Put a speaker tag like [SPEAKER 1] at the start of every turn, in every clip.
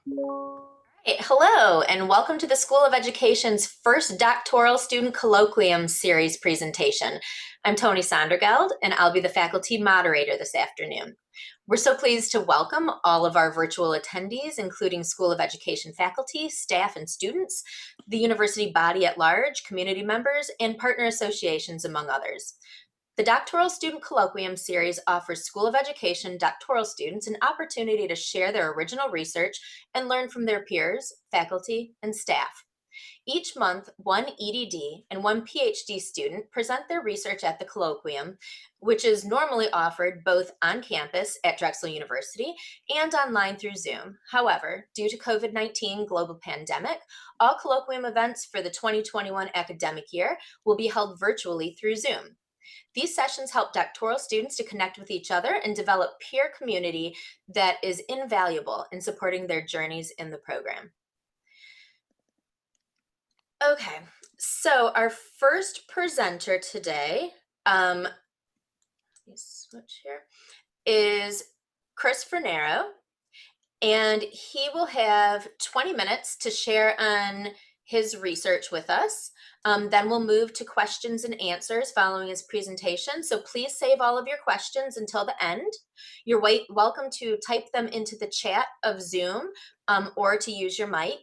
[SPEAKER 1] Right, hello, and welcome to the School of Education's first Doctoral Student Colloquium series presentation. I'm Tony Sondergeld, and I'll be the faculty moderator this afternoon. We're so pleased to welcome all of our virtual attendees, including School of Education faculty, staff, and students, the university body at large, community members, and partner associations, among others. The Doctoral Student Colloquium series offers School of Education doctoral students an opportunity to share their original research and learn from their peers, faculty, and staff. Each month, one EDD and one PhD student present their research at the colloquium, which is normally offered both on campus at Drexel University and online through Zoom. However, due to COVID-19 global pandemic, all colloquium events for the 2021 academic year will be held virtually through Zoom. These sessions help doctoral students to connect with each other and develop peer community that is invaluable in supporting their journeys in the program. Okay, so our first presenter today, let me switch here, is Chris Fornaro, and he will have 20 minutes to share on his research with us. Then we'll move to questions and answers following his presentation. So please save all of your questions until the end. You're welcome to type them into the chat of Zoom or to use your mic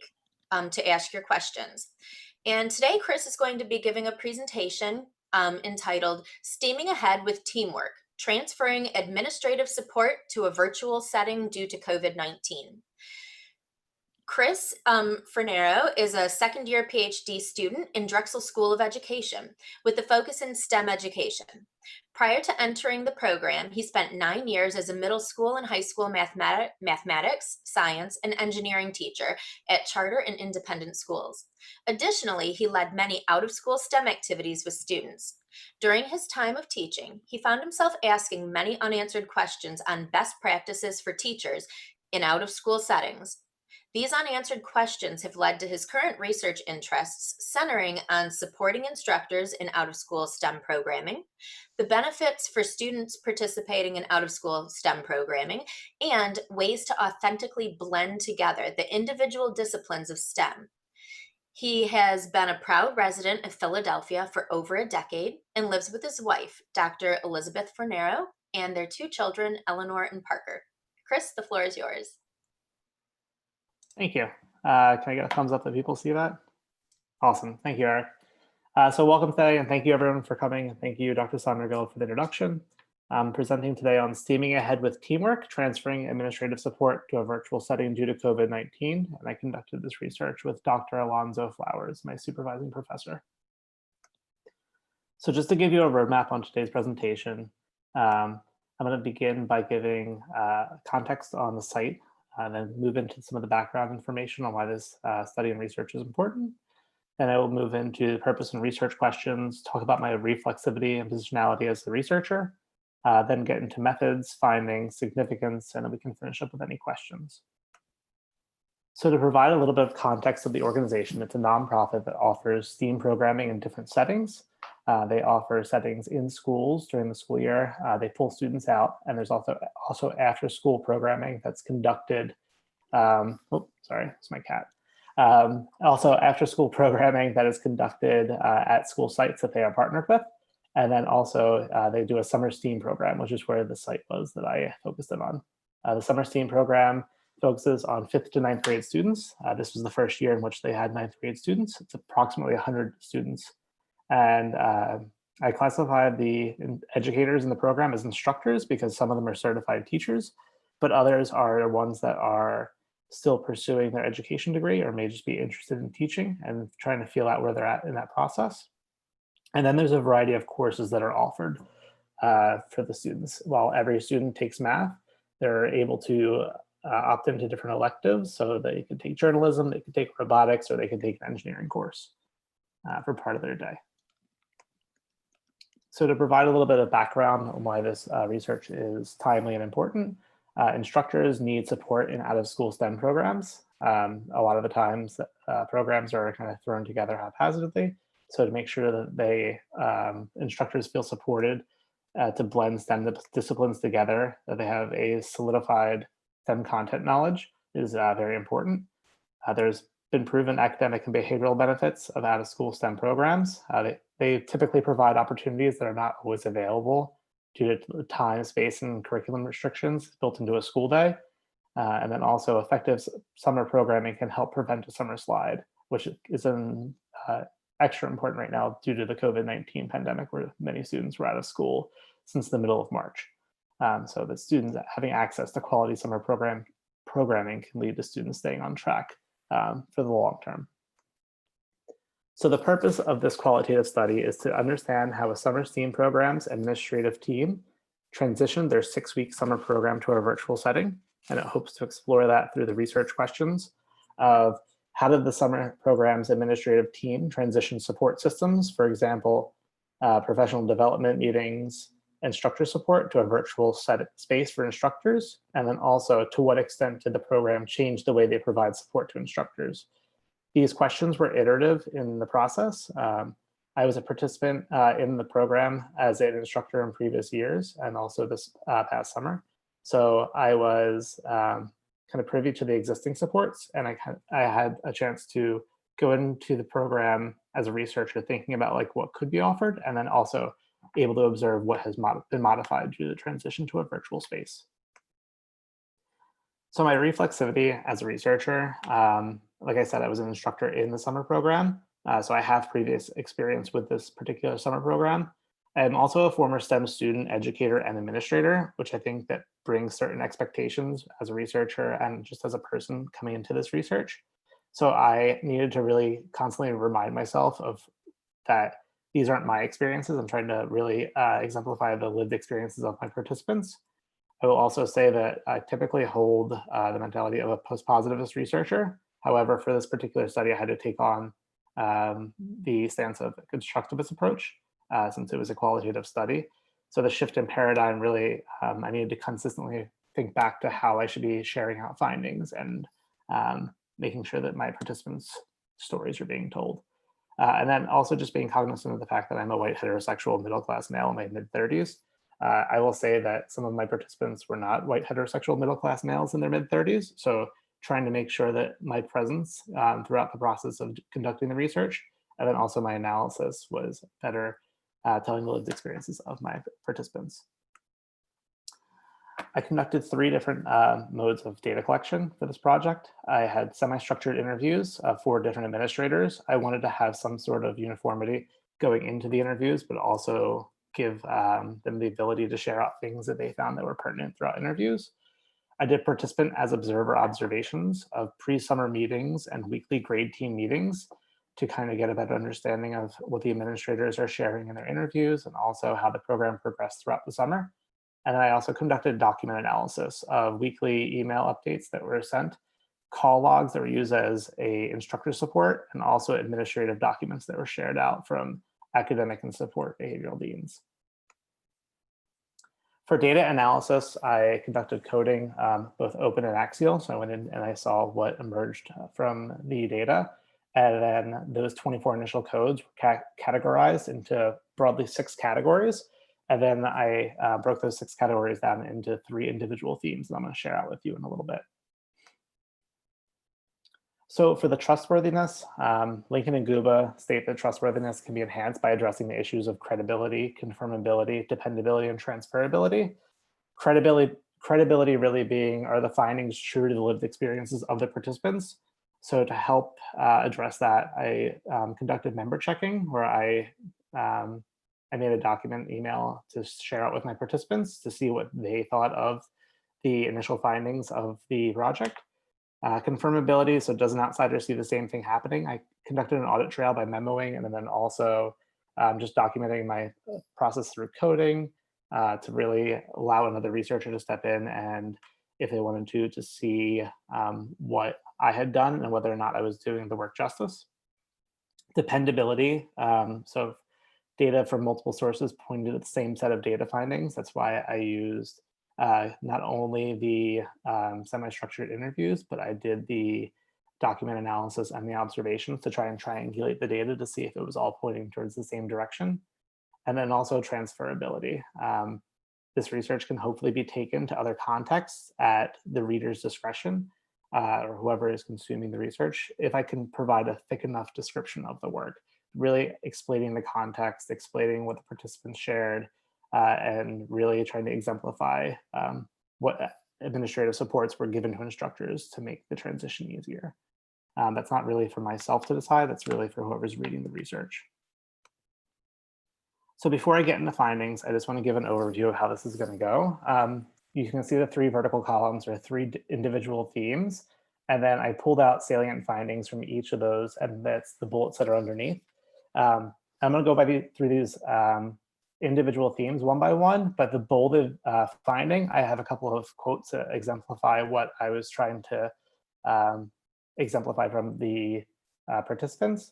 [SPEAKER 1] to ask your questions. And today, Chris is going to be giving a presentation entitled Steaming Ahead with Teamwork, Transferring Administrative Support to a Virtual Setting Due to COVID-19. Chris Fornaro is a second-year PhD student in Drexel School of Education with a focus in STEM education. Prior to entering the program, he spent 9 years as a middle school and high school mathematics, science, and engineering teacher at charter and independent schools. Additionally, he led many out-of-school STEM activities with students. During his time of teaching, he found himself asking many unanswered questions on best practices for teachers in out-of-school settings. These unanswered questions have led to his current research interests centering on supporting instructors in out-of-school STEM programming, the benefits for students participating in out-of-school STEM programming, and ways to authentically blend together the individual disciplines of STEM. He has been a proud resident of Philadelphia for over a decade and lives with his wife, Dr. Elizabeth Fornaro, and their 2 children, Eleanor and Parker. Chris, the floor is yours.
[SPEAKER 2] Thank you. Can I get a thumbs up that people see that? Awesome. Thank you, Eric. So welcome today, and thank you everyone for coming. And thank you, Dr. Sondergill, for the introduction. I'm presenting today on Steaming Ahead with Teamwork, Transferring Administrative Support to a Virtual Setting Due to COVID-19. And I conducted this research with Dr. Alonzo Flowers, my supervising professor. So just to give you a roadmap on today's presentation, I'm going to begin by giving context on the site, then move into some of the background information on why this study and research is important. Then I will move into the purpose and research questions, talk about my reflexivity and positionality as the researcher, then get into methods, findings, significance, and then we can finish up with any questions. So to provide a little bit of context of the organization, it's a nonprofit that offers STEAM programming in different settings. They offer settings in schools during the school year. They pull students out, and there's also after-school programming that's conducted. Oh, sorry, it's my cat. Also after-school programming that is conducted at school sites that they are partnered with. And then also they do a summer STEAM program, which is where the site was that I focused in on. The summer STEAM program focuses on 5th to 9th grade students. This was the first year in which they had 9th grade students. It's approximately 100 students. And I classify the educators in the program as instructors because some of them are certified teachers, but others are ones that are still pursuing their education degree or may just be interested in teaching and trying to feel out where they're at in that process. And then there's a variety of courses that are offered for the students. While every student takes math, they're able to opt into different electives. So they can take journalism, they can take robotics, or they can take an engineering course for part of their day. So to provide a little bit of background on why this research is timely and important, instructors need support in out-of-school STEM programs. A lot of the times programs are kind of thrown together haphazardly. So to make sure that instructors feel supported to blend STEM disciplines together, that they have a solidified STEM content knowledge, is very important. There's been proven academic and behavioral benefits of out-of-school STEM programs. They typically provide opportunities that are not always available due to the time, space, and curriculum restrictions built into a school day. And then also effective summer programming can help prevent a summer slide, which is extra important right now due to the COVID-19 pandemic, where many students were out of school since the middle of March. So the students having access to quality summer programming can lead to students staying on track for the long term. So the purpose of this qualitative study is to understand how a summer STEAM program's administrative team transitioned their 6-week summer program to a virtual setting. And it hopes to explore that through the research questions of how did the summer program's administrative team transition support systems, for example, professional development meetings, instructor support to a virtual space for instructors, and then also to what extent did the program change the way they provide support to instructors. These questions were iterative in the process. I was a participant in the program as an instructor in previous years and also this past summer. So I was kind of privy to the existing supports, and I had a chance to go into the program as a researcher thinking about like what could be offered, and then also able to observe what has been modified due to the transition to a virtual space. So my reflexivity as a researcher, like I said, I was an instructor in the summer program. So I have previous experience with this particular summer program. I'm also a former STEM student, educator, and administrator, which I think that brings certain expectations as a researcher and just as a person coming into this research. So I needed to really constantly remind myself of that these aren't my experiences. I'm trying to really exemplify the lived experiences of my participants. I will also say that I typically hold the mentality of a post-positivist researcher. However, for this particular study, I had to take on the stance of a constructivist approach since it was a qualitative study. So the shift in paradigm really, I needed to consistently think back to how I should be sharing out findings and making sure that my participants' stories are being told. And then also just being cognizant of the fact that I'm a white heterosexual middle-class male in my mid-30s. I will say that some of my participants were not white heterosexual middle-class males in their mid-30s. So trying to make sure that my presence throughout the process of conducting the research, and then also my analysis was better telling the lived experiences of my participants. I conducted 3 different modes of data collection for this project. I had semi-structured interviews of 4 different administrators. I wanted to have some sort of uniformity going into the interviews, but also give them the ability to share out things that they found that were pertinent throughout interviews. I did participant as observer observations of pre-summer meetings and weekly grade team meetings to kind of get a better understanding of what the administrators are sharing in their interviews and also how the program progressed throughout the summer. And I also conducted document analysis of weekly email updates that were sent, call logs that were used as a instructor support, and also administrative documents that were shared out from academic and support behavioral deans. For data analysis, I conducted coding, both open and axial. So I went in and I saw what emerged from the data. And then those 24 initial codes were categorized into broadly 6 categories. And then I broke those 6 categories down into 3 individual themes that I'm going to share out with you in a little bit. So for the trustworthiness, Lincoln and Guba state that trustworthiness can be enhanced by addressing the issues of credibility, confirmability, dependability, and transferability. Credibility really being, are the findings true to the lived experiences of the participants? So to help address that, I conducted member checking, where I made a document email to share out with my participants to see what they thought of the initial findings of the project. Confirmability, so does an outsider see the same thing happening? I conducted an audit trail by memoing and then also just documenting my process through coding to really allow another researcher to step in and if they wanted to see what I had done and whether or not I was doing the work justice. Dependability, so data from multiple sources pointed to the same set of data findings. That's why I used not only the semi-structured interviews, but I did the document analysis and the observations to try and triangulate the data to see if it was all pointing towards the same direction. And then also transferability. This research can hopefully be taken to other contexts at the reader's discretion. or whoever is consuming the research if I can provide a thick enough description of the work, really explaining the context, explaining what the participants shared, and really trying to exemplify what administrative supports were given to instructors to make the transition easier. That's not really for myself to decide, that's really for whoever's reading the research. So before I get into findings, I just want to give an overview of how this is going to go. You can see the 3 vertical columns are 3 individual themes, and then I pulled out salient findings from each of those, and that's the bullets that are underneath. I'm going to go through these individual themes one by one, but the bolded finding, I have a couple of quotes that exemplify what I was trying to exemplify from the participants.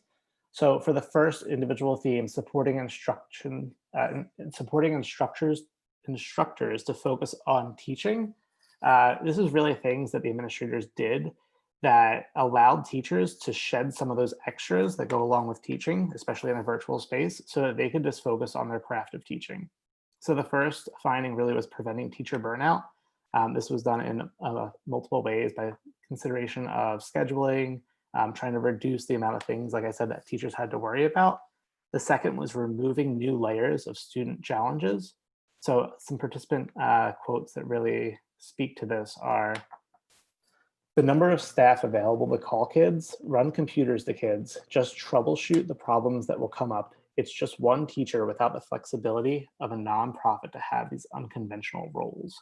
[SPEAKER 2] So for the first individual theme, supporting instructors to focus on teaching. This is really things that the administrators did that allowed teachers to shed some of those extras that go along with teaching, especially in a virtual space, so that they could just focus on their craft of teaching. So the first finding really was preventing teacher burnout. This was done in multiple ways by consideration of scheduling, trying to reduce the amount of things, like I said, that teachers had to worry about. The second was removing new layers of student challenges. So some participant quotes that really speak to this are, the number of staff available to call kids, run computers to kids, just troubleshoot the problems that will come up. It's just one teacher without the flexibility of a nonprofit to have these unconventional roles.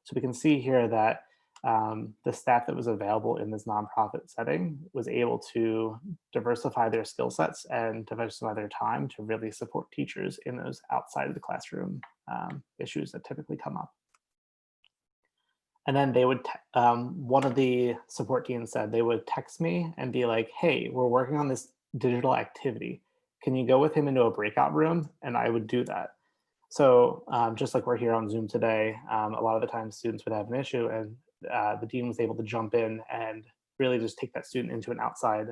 [SPEAKER 2] So we can see here that the staff that was available in this nonprofit setting was able to diversify their skill sets and diversify their time to really support teachers in those outside of the classroom issues that typically come up. And then they would, one of the support teams said they would text me and be like, hey, we're working on this digital activity. Can you go with him into a breakout room? And I would do that. So just like we're here on Zoom today, a lot of the time students would have an issue, and the dean was able to jump in and really just take that student into an outside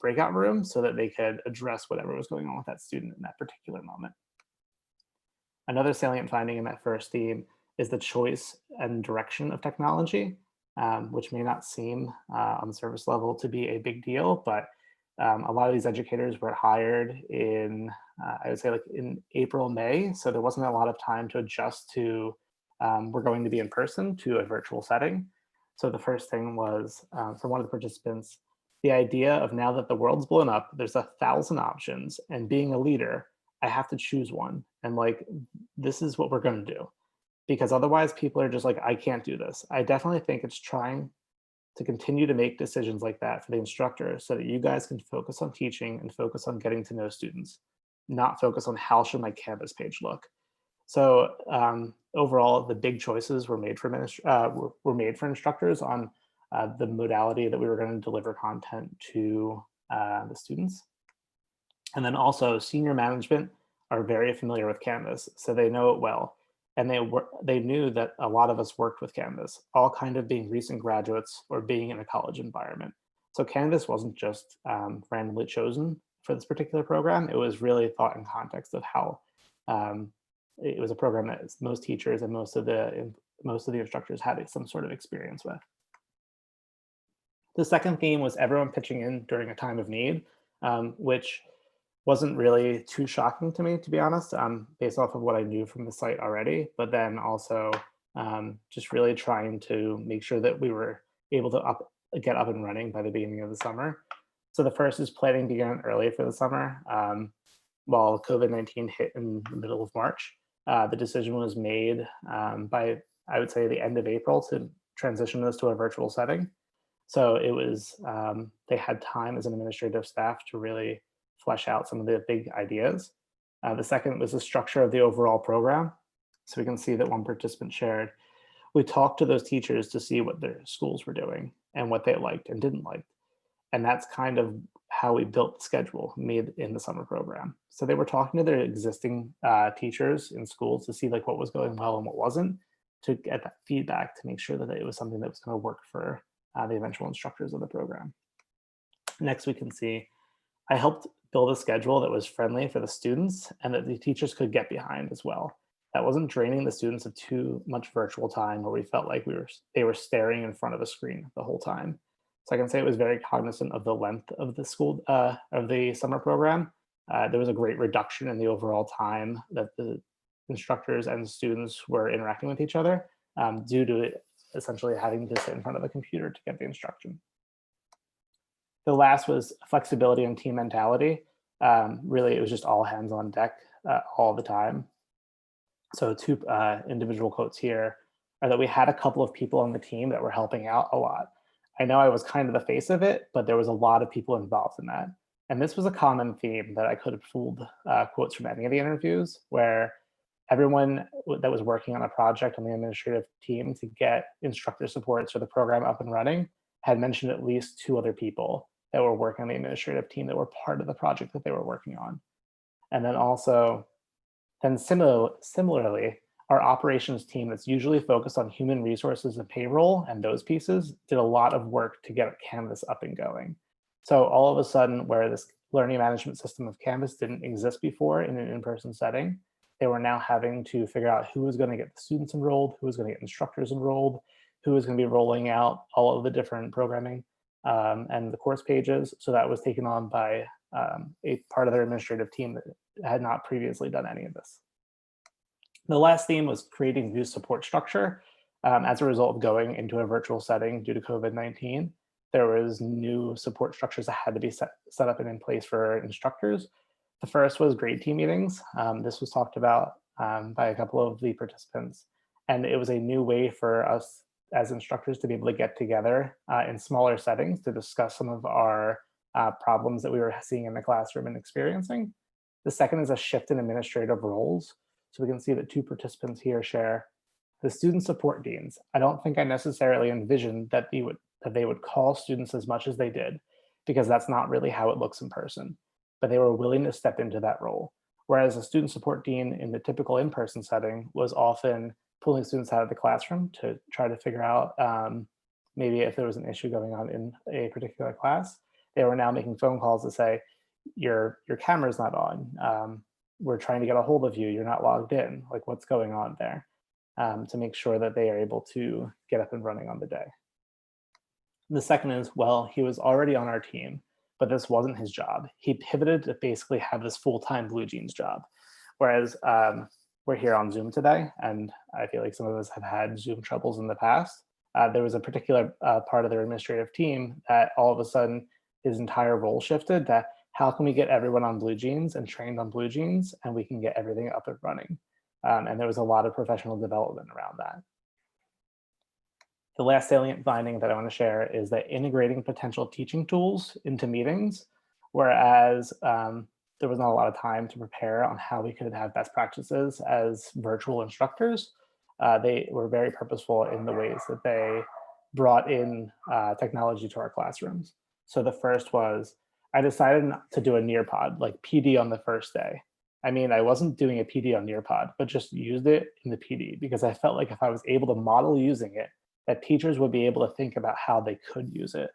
[SPEAKER 2] breakout room so that they could address whatever was going on with that student in that particular moment. Another salient finding in that first theme is the choice and direction of technology, which may not seem on the surface level to be a big deal, but a lot of these educators were hired in, I would say like in April, May. So there wasn't a lot of time to adjust to, we're going to be in person to a virtual setting. So the first thing was for one of the participants, the idea of now that the world's blown up, there's 1,000 options, and being a leader, I have to choose one. And like, this is what we're going to do. Because otherwise people are just like, I can't do this. I definitely think it's trying to continue to make decisions like that for the instructor so that you guys can focus on teaching and focus on getting to know students, not focus on how should my Canvas page look. So overall, the big choices were made for instructors on the modality that we were going to deliver content to the students. And then also senior management are very familiar with Canvas, so they know it well. And they knew that a lot of us worked with Canvas, all kind of being recent graduates or being in a college environment. So Canvas wasn't just randomly chosen for this particular program. It was really thought in context of how it was a program that most teachers and most of the instructors had some sort of experience with. The second theme was everyone pitching in during a time of need, which wasn't really too shocking to me, to be honest, based off of what I knew from the site already, but then also just really trying to make sure that we were able to get up and running by the beginning of the summer. So the first is planning began early for the summer. While COVID-19 hit in the middle of March, the decision was made by, I would say, the end of April to transition this to a virtual setting. So it was, they had time as an administrative staff to really flesh out some of the big ideas. The second was the structure of the overall program. So we can see that one participant shared, we talked to those teachers to see what their schools were doing and what they liked and didn't like. And that's kind of how we built the schedule made in the summer program. So they were talking to their existing teachers in schools to see like what was going well and what wasn't, to get that feedback to make sure that it was something that was going to work for the eventual instructors of the program. Next, we can see I helped build a schedule that was friendly for the students and that the teachers could get behind as well. that wasn't draining the students of too much virtual time where we felt like they were staring in front of a screen the whole time. So I can say it was very cognizant of the length of the of the summer program. There was a great reduction in the overall time that the instructors and students were interacting with each other due to it essentially having to sit in front of a computer to get the instruction. The last was flexibility and team mentality. Really, it was just all hands on deck all the time. So two individual quotes here are that we had a couple of people on the team that were helping out a lot. I know I was kind of the face of it, but there was a lot of people involved in that. And this was a common theme that I could have pulled quotes from any of the interviews, where everyone that was working on a project on the administrative team to get instructor support so the program up and running had mentioned at least two other people that were working on the administrative team that were part of the project that they were working on. And then also, similarly, our operations team that's usually focused on human resources and payroll and those pieces did a lot of work to get Canvas up and going. So all of a sudden, where this learning management system of Canvas didn't exist before in an in-person setting, they were now having to figure out who was going to get the students enrolled, who was going to get instructors enrolled, who was going to be rolling out all of the different programming and the course pages. So that was taken on by a part of their administrative team that had not previously done any of this. The last theme was creating new support structure. As a result of going into a virtual setting due to COVID-19, there was new support structures that had to be set up and in place for instructors. The first was grade team meetings. This was talked about by a couple of the participants, and it was a new way for us as instructors to be able to get together in smaller settings to discuss some of our problems that we were seeing in the classroom and experiencing. The second is a shift in administrative roles. So we can see that two participants here share the student support deans. I don't think I necessarily envisioned that they would call students as much as they did, because that's not really how it looks in person, but they were willing to step into that role. Whereas a student support dean in the typical in-person setting was often pulling students out of the classroom to try to figure out maybe if there was an issue going on in a particular class. They were now making phone calls to say, your camera's not on. We're trying to get a hold of you. You're not logged in. Like, what's going on there? To make sure that they are able to get up and running on the day. The second is, well, he was already on our team, but this wasn't his job. He pivoted to basically have this full-time Blue Jeans job. Whereas we're here on Zoom today, and I feel like some of us have had Zoom troubles in the past. There was a particular part of their administrative team that all of a sudden his entire role shifted to how can we get everyone on Blue Jeans and trained on Blue Jeans, and we can get everything up and running. And there was a lot of professional development around that. The last salient finding that I want to share is that integrating potential teaching tools into meetings, whereas there was not a lot of time to prepare on how we could have best practices as virtual instructors, they were very purposeful in the ways that they brought in technology to our classrooms. So the first was, I decided not to do a Nearpod, like PD on the first day. I mean, I wasn't doing a PD on Nearpod, but just used it in the PD because I felt like if I was able to model using it, that teachers would be able to think about how they could use it.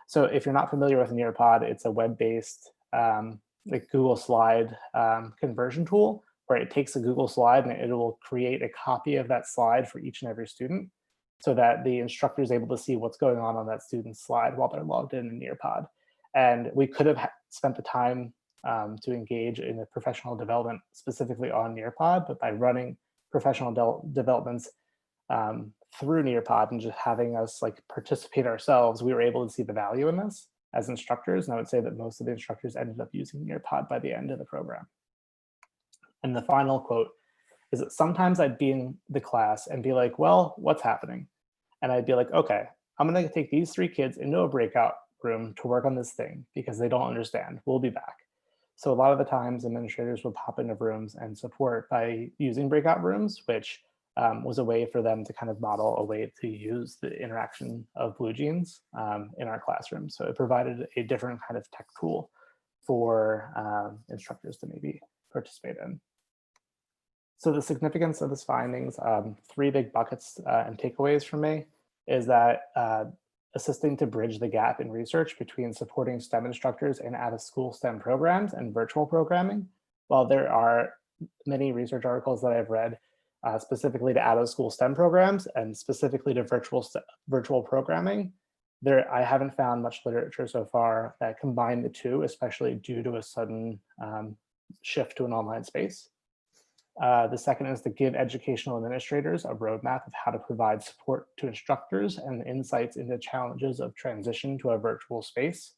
[SPEAKER 2] So if you're not familiar with Nearpod, it's a web-based like Google Slide conversion tool where it takes a Google slide and it will create a copy of that slide for each and every student so that the instructor is able to see what's going on that student's slide while they're logged in Nearpod. And we could have spent the time to engage in the professional development specifically on Nearpod, but by running professional developments through Nearpod and just having us like participate ourselves, we were able to see the value in this as instructors. And I would say that most of the instructors ended up using Nearpod by the end of the program. And the final quote is that sometimes I'd be in the class and be like, well, what's happening? And I'd be like, okay, I'm going to take these 3 kids into a breakout room to work on this thing because they don't understand. We'll be back. So a lot of the times administrators would pop into rooms and support by using breakout rooms, which was a way for them to kind of model a way to use the interaction of Blue Jeans in our classroom. So it provided a different kind of tech tool for instructors to maybe participate in. So the significance of this findings, 3 big buckets and takeaways for me is that assisting to bridge the gap in research between supporting STEM instructors in out-of-school STEM programs and virtual programming. While there are many research articles that I've read specifically to out-of-school STEM programs and specifically to virtual programming. I haven't found much literature so far that combine the two, especially due to a sudden shift to an online space. The second is to give educational administrators a roadmap of how to provide support to instructors and insights into challenges of transition to a virtual space.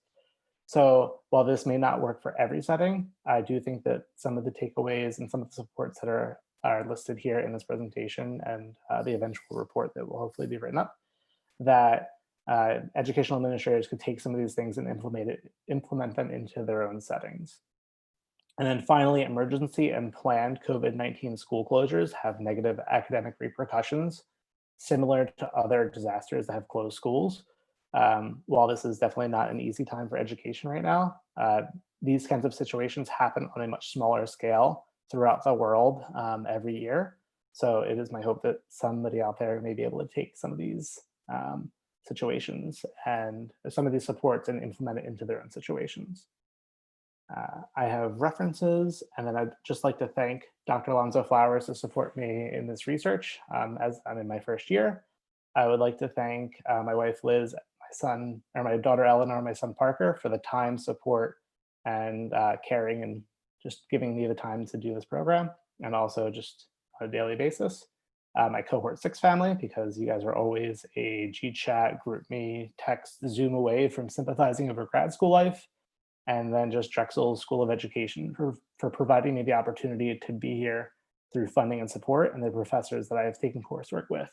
[SPEAKER 2] So while this may not work for every setting, I do think that some of the takeaways and some of the supports that are listed here in this presentation and the eventual report that will hopefully be written up, that educational administrators could take some of these things and implement them into their own settings. And then finally, emergency and planned COVID-19 school closures have negative academic repercussions, similar to other disasters that have closed schools. While this is definitely not an easy time for education right now, these kinds of situations happen on a much smaller scale throughout the world every year. So it is my hope that somebody out there may be able to take some of these situations and some of these supports and implement it into their own situations. I have references, and then I'd just like to thank Dr. Alonzo Flowers to support me in this research as I'm in my first year. I would like to thank my wife Liz, my daughter Eleanor, my son Parker for the time, support, and caring and just giving me the time to do this program, and also just on a daily basis. My cohort 6 family, because you guys are always a GChat, GroupMe, text, Zoom away from sympathizing over grad school life. And then just Drexel School of Education for providing me the opportunity to be here through funding and support, and the professors that I have taken coursework with,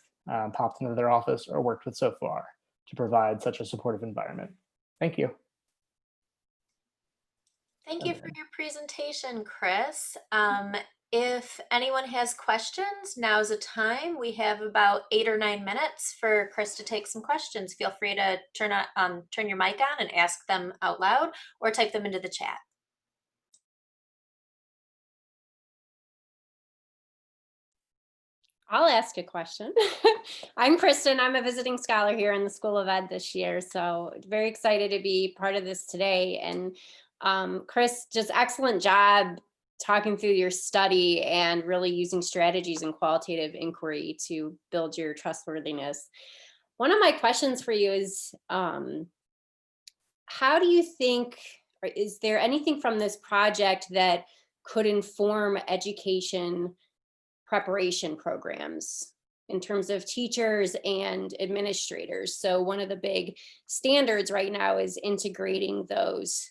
[SPEAKER 2] popped into their office or worked with so far to provide such a supportive environment. Thank you.
[SPEAKER 1] Thank you for your presentation, Chris. If anyone has questions, now's the time. We have about 8 or 9 minutes for Chris to take some questions. Feel free to turn your mic on and ask them out loud or type them into the chat.
[SPEAKER 3] I'll ask a question. I'm Kristen. I'm a visiting scholar here in the School of Ed this year, so very excited to be part of this today. And Chris, just excellent job talking through your study and really using strategies and qualitative inquiry to build your trustworthiness. One of my questions for you is, how do you think, or is there anything from this project that could inform education preparation programs in terms of teachers and administrators? So one of the big standards right now is integrating those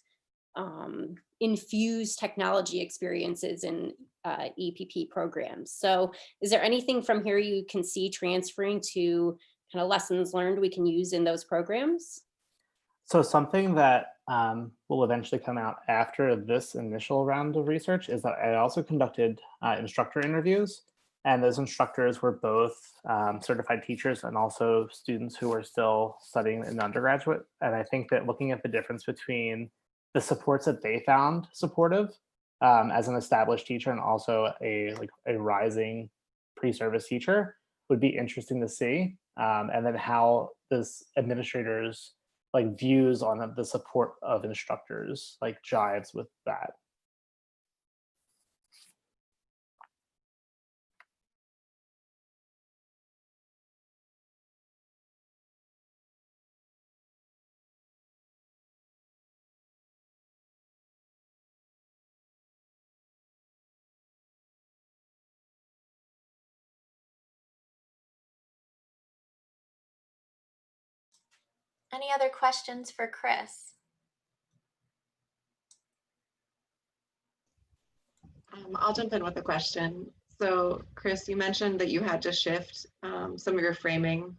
[SPEAKER 3] infused technology experiences in EPP programs. So is there anything from here you can see transferring to kind of lessons learned we can use in those programs?
[SPEAKER 2] So something that will eventually come out after this initial round of research is that I also conducted instructor interviews, and those instructors were both certified teachers and also students who were still studying in undergraduate. And I think that looking at the difference between the supports that they found supportive as an established teacher and also a rising pre-service teacher would be interesting to see, and then how this administrators views on the support of instructors jives with that.
[SPEAKER 1] Any other questions for Chris?
[SPEAKER 4] I'll jump in with a question. So Chris, you mentioned that you had to shift some of your framing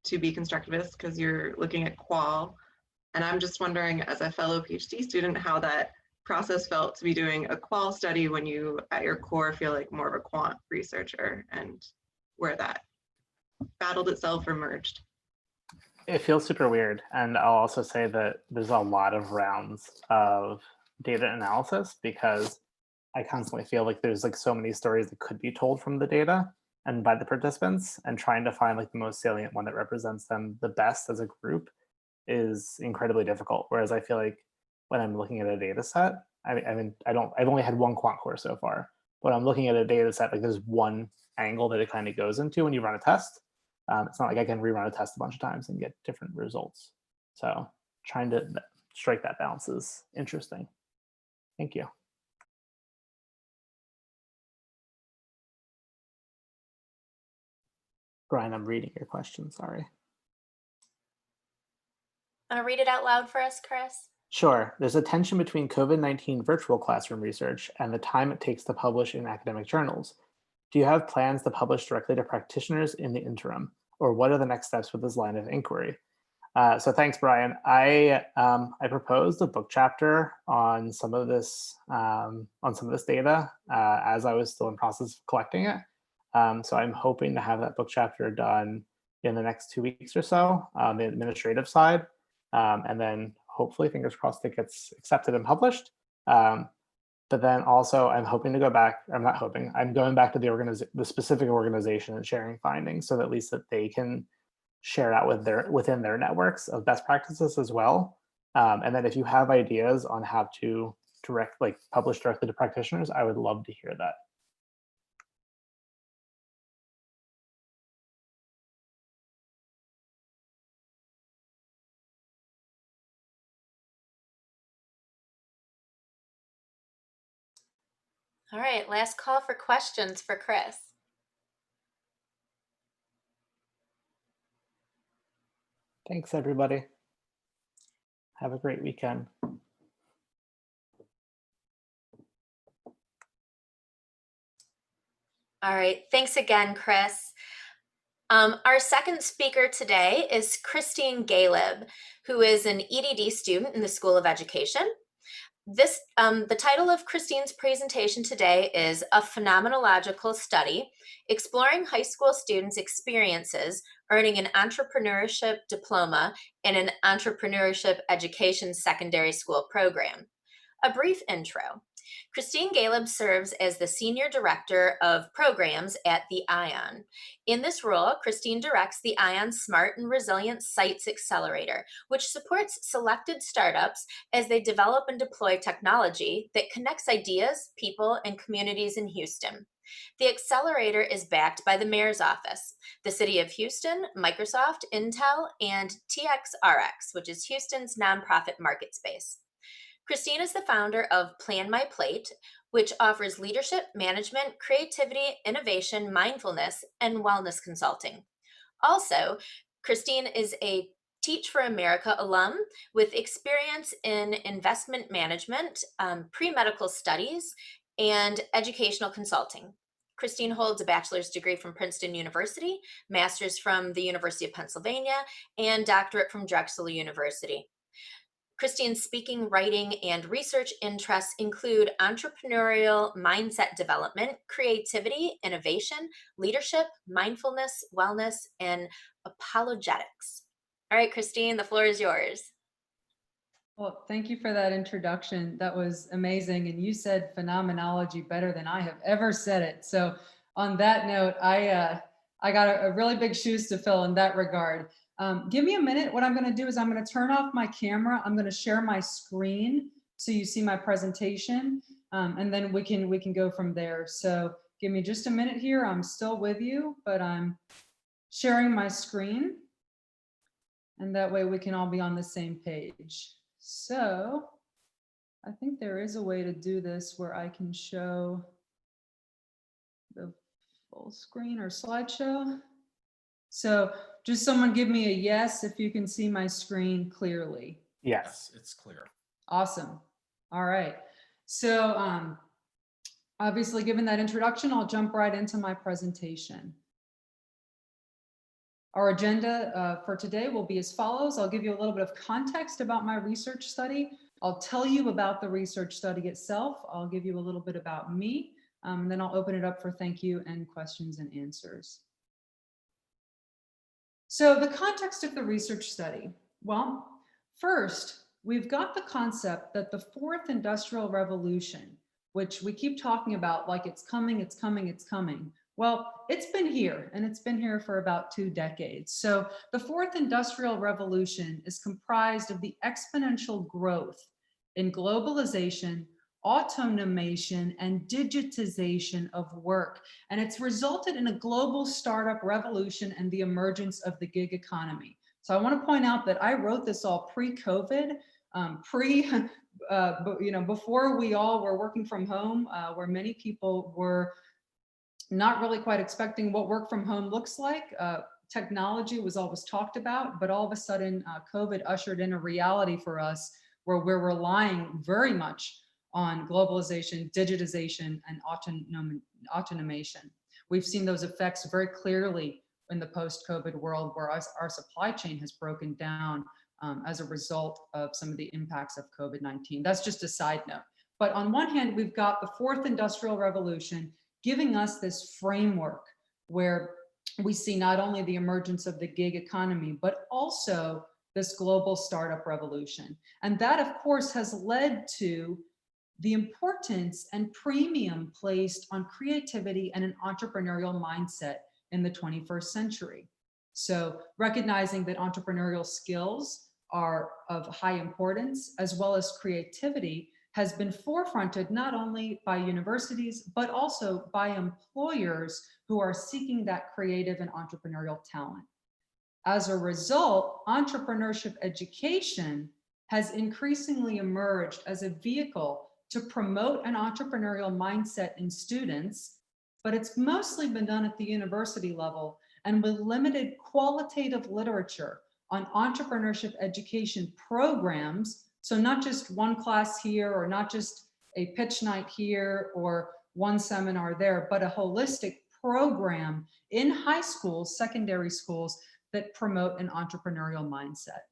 [SPEAKER 4] to be constructivist because you're looking at qual. And I'm just wondering, as a fellow PhD student, how that process felt to be doing a qual study when you at your core feel like more of a quant researcher, and where that battled itself or merged.
[SPEAKER 2] It feels super weird. And I'll also say that there's a lot of rounds of data analysis because I constantly feel like there's so many stories that could be told from the data and by the participants, and trying to find the most salient one that represents them the best as a group is incredibly difficult. Whereas I feel like when I'm looking at a data set, I've only had one quant course so far, but I'm looking at a data set, there's one angle that it kind of goes into when you run a test. It's not like I can rerun a test a bunch of times and get different results. So trying to strike that balance is interesting. Thank you. Brian, I'm reading your question, sorry.
[SPEAKER 1] Want to read it out loud for us, Chris?
[SPEAKER 2] Sure. There's a tension between COVID-19 virtual classroom research and the time it takes to publish in academic journals. Do you have plans to publish directly to practitioners in the interim? Or what are the next steps with this line of inquiry? So thanks, Brian. I proposed a book chapter on some of this data as I was still in process of collecting it. So I'm hoping to have that book chapter done in the next 2 weeks or so, the administrative side, and then hopefully, fingers crossed, it gets accepted and published. But then also, I'm hoping to go back. I'm not hoping. I'm going back to the specific organization and sharing findings, so that at least that they can share out within their networks of best practices as well. And then if you have ideas on how to publish directly to practitioners, I would love to hear that.
[SPEAKER 1] All right, last call for questions for Chris.
[SPEAKER 2] Thanks, everybody. Have a great weekend.
[SPEAKER 1] All right, thanks again, Chris. Our second speaker today is Christine Galeb, who is an EDD student in the School of Education. The title of Christine's presentation today is A Phenomenological Study, Exploring High School Students' Experiences Earning an Entrepreneurship Diploma in an Entrepreneurship Education Secondary School Program. A brief intro. Christine Galeb serves as the Senior Director of Programs at the ION. In this role, Christine directs the ION Smart and Resilient Sites Accelerator, which supports selected startups as they develop and deploy technology that connects ideas, people, and communities in Houston. The accelerator is backed by the Mayor's Office, the City of Houston, Microsoft, Intel, and TXRX, which is Houston's nonprofit market space. Christine is the founder of Plan My Plate, which offers leadership, management, creativity, innovation, mindfulness, and wellness consulting. Also, Christine is a Teach for America alum with experience in investment management, pre-medical studies, and educational consulting. Christine holds a bachelor's degree from Princeton University, master's from the University of Pennsylvania, and doctorate from Drexel University. Christine's speaking, writing, and research interests include entrepreneurial mindset development, creativity, innovation, leadership, mindfulness, wellness, and apologetics. All right, Christine, the floor is yours.
[SPEAKER 5] Well, thank you for that introduction. That was amazing. And you said phenomenology better than I have ever said it. So on that note, I got a really big shoes to fill in that regard. Give me a minute. What I'm going to do is I'm going to turn off my camera. I'm going to share my screen so you see my presentation, and then we can go from there. So give me just a minute here. I'm still with you, but I'm sharing my screen, and that way we can all be on the same page. So I think there is a way to do this where I can show the full screen or slideshow. So just someone give me a yes if you can see my screen clearly.
[SPEAKER 2] Yes,
[SPEAKER 6] it's clear.
[SPEAKER 5] Awesome. All right. So obviously, given that introduction, I'll jump right into my presentation. Our agenda for today will be as follows. I'll give you a little bit of context about my research study. I'll tell you about the research study itself. I'll give you a little bit about me, and then I'll open it up for thank you and questions and answers. So the context of the research study. Well, first, we've got the concept that the fourth industrial revolution, which we keep talking about like it's coming, it's coming, it's coming. Well, it's been here, and it's been here for about 2 decades. So the fourth industrial revolution is comprised of the exponential growth in globalization, automation, and digitization of work. And it's resulted in a global startup revolution and the emergence of the gig economy. So I want to point out that I wrote this all pre-COVID, before we all were working from home, where many people were not really quite expecting what work from home looks like. Technology was always talked about, but all of a sudden COVID ushered in a reality for us where we're relying very much on globalization, digitization, and automation. We've seen those effects very clearly in the post-COVID world, where our supply chain has broken down as a result of some of the impacts of COVID-19. That's just a side note. But on one hand, we've got the fourth industrial revolution giving us this framework where we see not only the emergence of the gig economy, but also this global startup revolution. And that, of course, has led to the importance and premium placed on creativity and an entrepreneurial mindset in the 21st century. So recognizing that entrepreneurial skills are of high importance, as well as creativity, has been forefronted not only by universities, but also by employers who are seeking that creative and entrepreneurial talent. As a result, entrepreneurship education has increasingly emerged as a vehicle to promote an entrepreneurial mindset in students, but it's mostly been done at the university level and with limited qualitative literature on entrepreneurship education programs. So not just one class here, or not just a pitch night here, or one seminar there, but a holistic program in high schools, secondary schools, that promote an entrepreneurial mindset.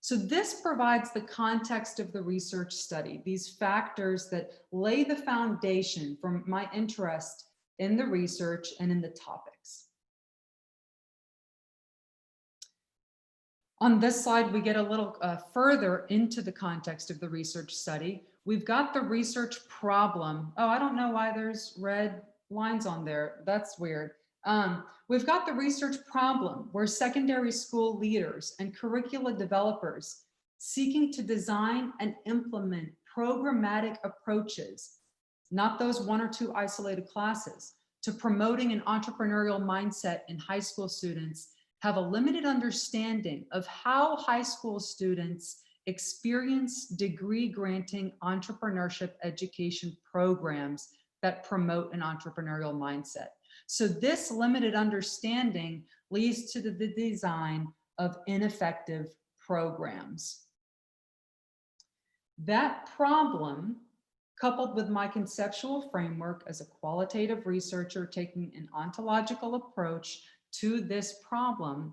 [SPEAKER 5] So this provides the context of the research study, these factors that lay the foundation for my interest in the research and in the topics. On this slide, we get a little further into the context of the research study. We've got the research problem. Oh, I don't know why there's red lines on there. That's weird. We've got the research problem where secondary school leaders and curricula developers seeking to design and implement programmatic approaches, not those one or two isolated classes, to promoting an entrepreneurial mindset in high school students, have a limited understanding of how high school students experience degree-granting entrepreneurship education programs that promote an entrepreneurial mindset. So this limited understanding leads to the design of ineffective programs. That problem, coupled with my conceptual framework as a qualitative researcher taking an ontological approach to this problem,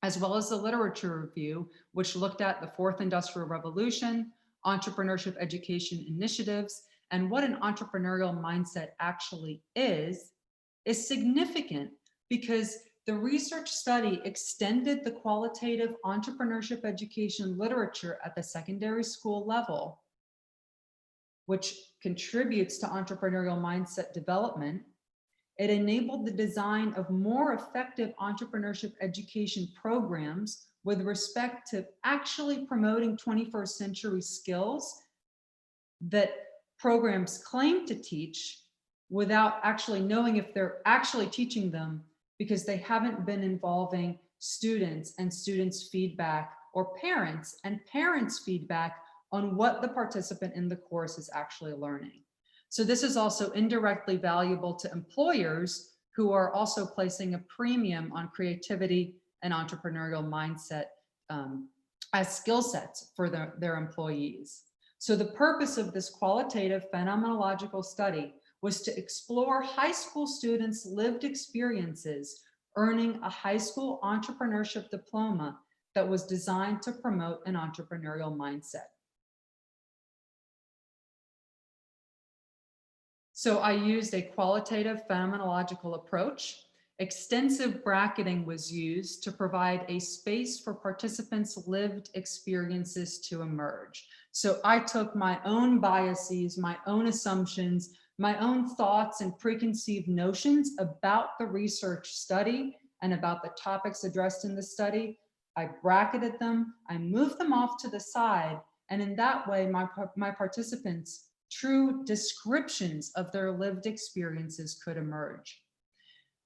[SPEAKER 5] as well as the literature review, which looked at the fourth industrial revolution, entrepreneurship education initiatives, and what an entrepreneurial mindset actually is significant, because the research study extended the qualitative entrepreneurship education literature at the secondary school level, which contributes to entrepreneurial mindset development. It enabled the design of more effective entrepreneurship education programs with respect to actually promoting 21st century skills that programs claim to teach without actually knowing if they're actually teaching them, because they haven't been involving students and students' feedback, or parents and parents' feedback on what the participant in the course is actually learning. So this is also indirectly valuable to employers who are also placing a premium on creativity and entrepreneurial mindset as skill sets for their employees. So the purpose of this qualitative phenomenological study was to explore high school students' lived experiences earning a high school entrepreneurship diploma that was designed to promote an entrepreneurial mindset. So I used a qualitative phenomenological approach. Extensive bracketing was used to provide a space for participants' lived experiences to emerge. So I took my own biases, my own assumptions, my own thoughts and preconceived notions about the research study and about the topics addressed in the study. I bracketed them, I moved them off to the side, And in that way, my participants' true descriptions of their lived experiences could emerge.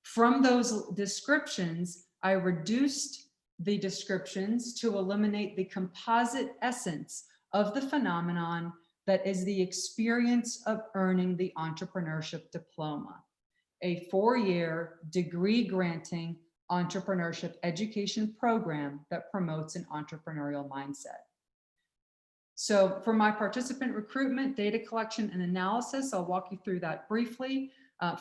[SPEAKER 5] From those descriptions, I reduced the descriptions to eliminate the composite essence of the phenomenon that is the experience of earning the entrepreneurship diploma, a 4-year degree-granting entrepreneurship education program that promotes an entrepreneurial mindset. So for my participant recruitment, data collection, and analysis, I'll walk you through that briefly.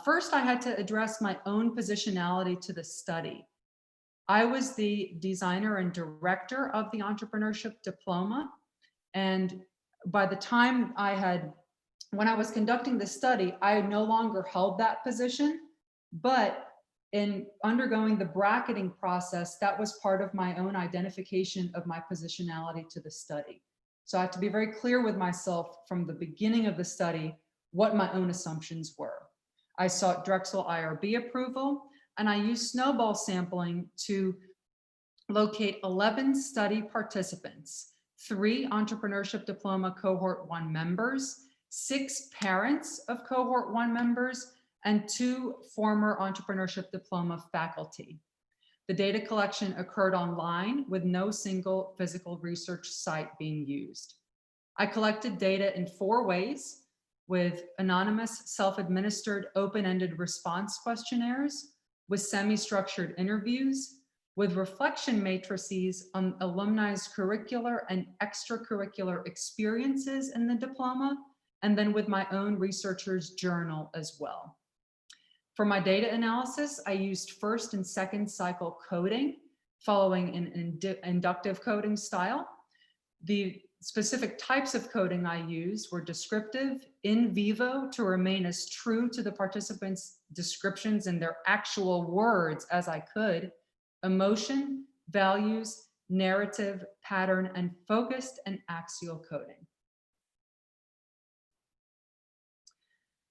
[SPEAKER 5] First, I had to address my own positionality to the study. I was the designer and director of the entrepreneurship diploma. And by the time when I was conducting the study, I no longer held that position, but in undergoing the bracketing process, that was part of my own identification of my positionality to the study. So I have to be very clear with myself from the beginning of the study what my own assumptions were. I sought Drexel IRB approval, and I used snowball sampling to locate 11 study participants, 3 entrepreneurship diploma cohort 1 members, 6 parents of cohort 1 members, and 2 former entrepreneurship diploma faculty. The data collection occurred online with no single physical research site being used. I collected data in 4 ways: with anonymous, self-administered, open-ended response questionnaires, with semi-structured interviews, with reflection matrices on alumni's curricular and extracurricular experiences in the diploma, and then with my own researcher's journal as well. For my data analysis, I used first and second cycle coding, following an inductive coding style. The specific types of coding I used were descriptive, in vivo, to remain as true to the participants' descriptions in their actual words as I could, emotion, values, narrative, pattern, and focused and axial coding.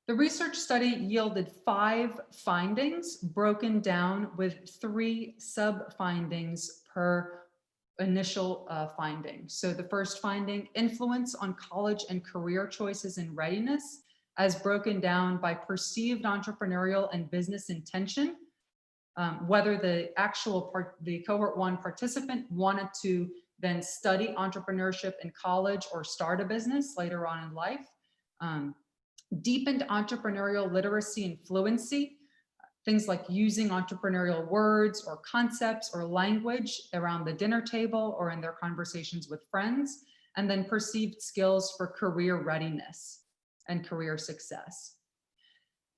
[SPEAKER 5] The research study yielded 5 findings broken down with 3 sub-findings per initial finding. So the first finding, influence on college and career choices and readiness, as broken down by perceived entrepreneurial and business intention, whether the cohort 1 participant wanted to then study entrepreneurship in college or start a business later on in life. Deepened entrepreneurial literacy and fluency, things like using entrepreneurial words or concepts or language around the dinner table or in their conversations with friends, and then perceived skills for career readiness and career success.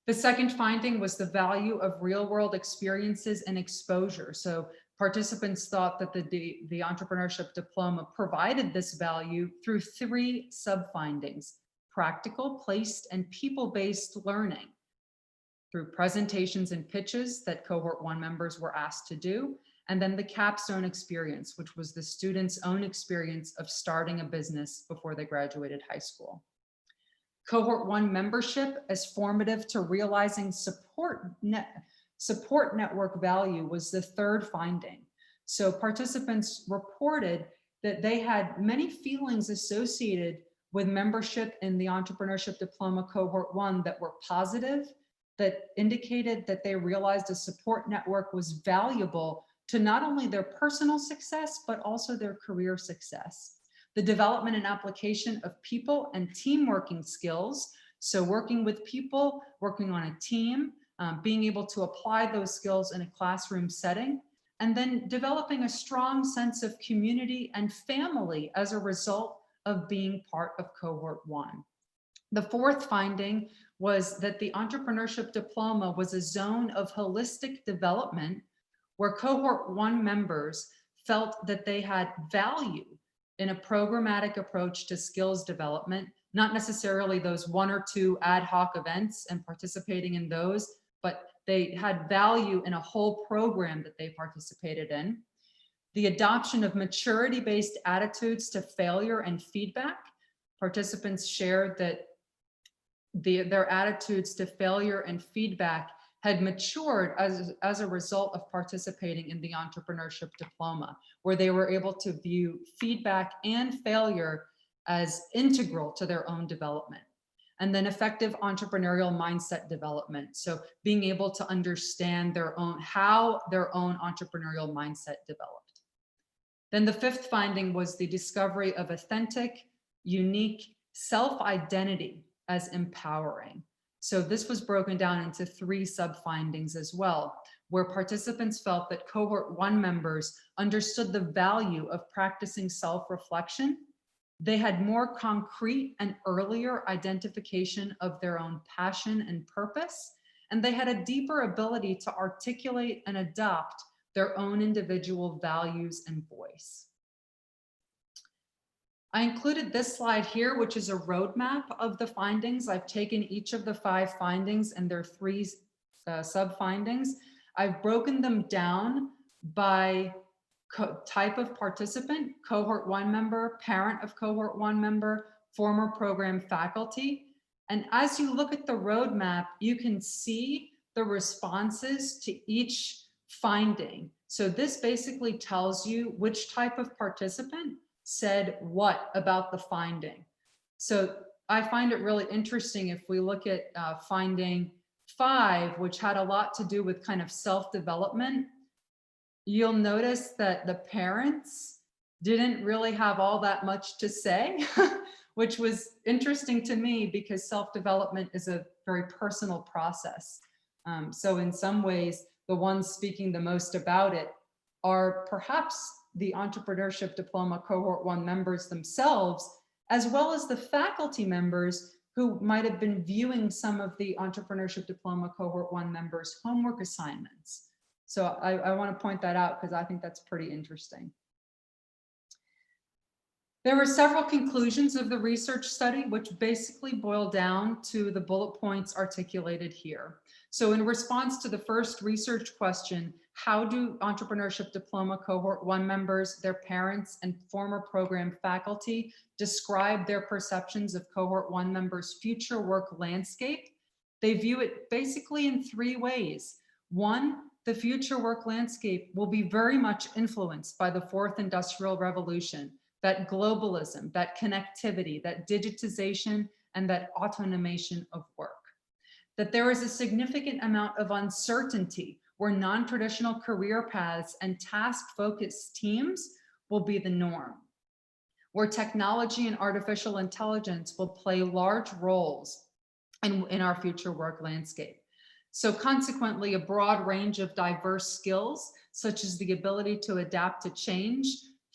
[SPEAKER 5] The second finding was the value of real-world experiences and exposure. So participants thought that the entrepreneurship diploma provided this value through 3 sub-findings: practical, placed, and people-based learning, through presentations and pitches that cohort 1 members were asked to do, and then the capstone experience, which was the students' own experience of starting a business before they graduated high school. Cohort 1 membership as formative to realizing support network value was the third finding. So participants reported that they had many feelings associated with membership in the entrepreneurship diploma cohort 1 that were positive, that indicated that they realized a support network was valuable to not only their personal success, but also their career success. The development and application of people and team working skills. So working with people, working on a team, being able to apply those skills in a classroom setting, and then developing a strong sense of community and family as a result of being part of cohort 1. The fourth finding was that the entrepreneurship diploma was a zone of holistic development where cohort 1 members felt that they had value in a programmatic approach to skills development, not necessarily those 1 or 2 ad hoc events and participating in those, but they had value in a whole program that they participated in. The adoption of maturity-based attitudes to failure and feedback. Participants shared that their attitudes to failure and feedback had matured as a result of participating in the entrepreneurship diploma, where they were able to view feedback and failure as integral to their own development. And then effective entrepreneurial mindset development. So being able to understand how their own entrepreneurial mindset developed. Then the fifth finding was the discovery of authentic, unique self-identity as empowering. So this was broken down into 3 sub-findings as well, where participants felt that cohort 1 members understood the value of practicing self-reflection. They had more concrete and earlier identification of their own passion and purpose, and they had a deeper ability to articulate and adopt their own individual values and voice. I included this slide here, which is a roadmap of the findings. I've taken each of the 5 findings and their 3 sub-findings. I've broken them down by type of participant: cohort 1 member, parent of cohort 1 member, former program faculty. And as you look at the roadmap, you can see the responses to each finding. So this basically tells you which type of participant said what about the finding. So I find it really interesting if we look at finding 5, which had a lot to do with kind of self-development. You'll notice that the parents didn't really have all that much to say, which was interesting to me because self-development is a very personal process. So in some ways, the ones speaking the most about it are perhaps the Entrepreneurship Diploma Cohort 1 members themselves, as well as the faculty members who might have been viewing some of the Entrepreneurship Diploma Cohort 1 members' homework assignments. So I want to point that out because I think that's pretty interesting. There were several conclusions of the research study, which basically boil down to the bullet points articulated here. So in response to the first research question, how do Entrepreneurship Diploma Cohort 1 members, their parents, and former program faculty describe their perceptions of Cohort 1 members' future work landscape? They view it basically in 3 ways. 1, the future work landscape will be very much influenced by the 4th Industrial Revolution, that globalism, that connectivity, that digitization, and that automation of work. That there is a significant amount of uncertainty where non-traditional career paths and task-focused teams will be the norm, where technology and artificial intelligence will play large roles in our future work landscape. So consequently, a broad range of diverse skills, such as the ability to adapt to change,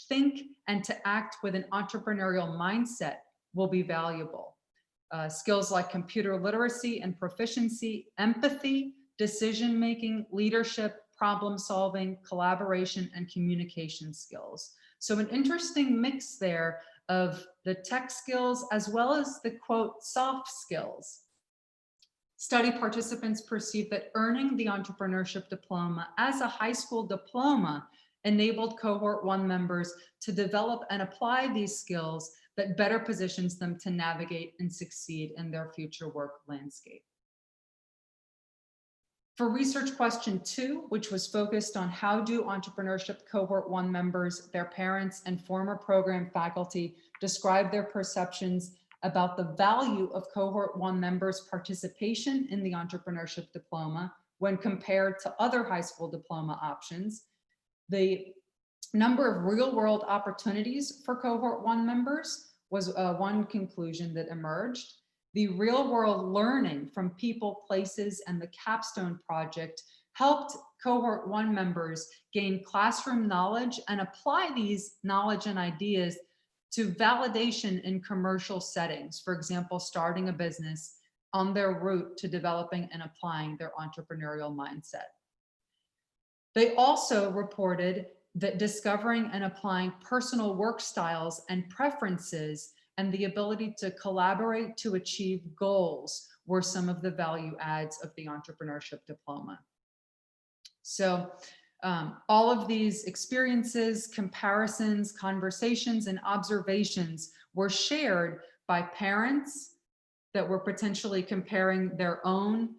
[SPEAKER 5] think, and to act with an entrepreneurial mindset will be valuable. Skills like computer literacy and proficiency, empathy, decision-making, leadership, problem-solving, collaboration, and communication skills. So an interesting mix there of the tech skills as well as the, quote, soft skills. Study participants perceived that earning the Entrepreneurship Diploma as a high school diploma enabled Cohort 1 members to develop and apply these skills that better positions them to navigate and succeed in their future work landscape. For research question 2, which was focused on how do Entrepreneurship Cohort 1 members, their parents, and former program faculty describe their perceptions about the value of Cohort 1 members' participation in the Entrepreneurship Diploma when compared to other high school diploma options. The number of real-world opportunities for Cohort 1 members was one conclusion that emerged. The real-world learning from people, places, and the capstone project helped Cohort 1 members gain classroom knowledge and apply these knowledge and ideas to validation in commercial settings. For example, starting a business on their route to developing and applying their entrepreneurial mindset. They also reported that discovering and applying personal work styles and preferences and the ability to collaborate to achieve goals were some of the value adds of the Entrepreneurship Diploma. So all of these experiences, comparisons, conversations, and observations were shared by parents that were potentially comparing their own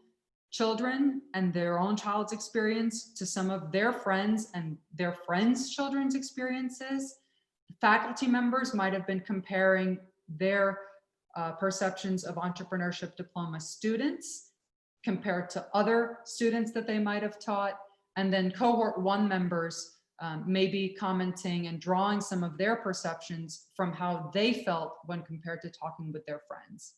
[SPEAKER 5] children and their own child's experience to some of their friends and their friends' children's experiences. Faculty members might have been comparing their perceptions of entrepreneurship diploma students compared to other students that they might have taught. And then cohort 1 members may be commenting and drawing some of their perceptions from how they felt when compared to talking with their friends.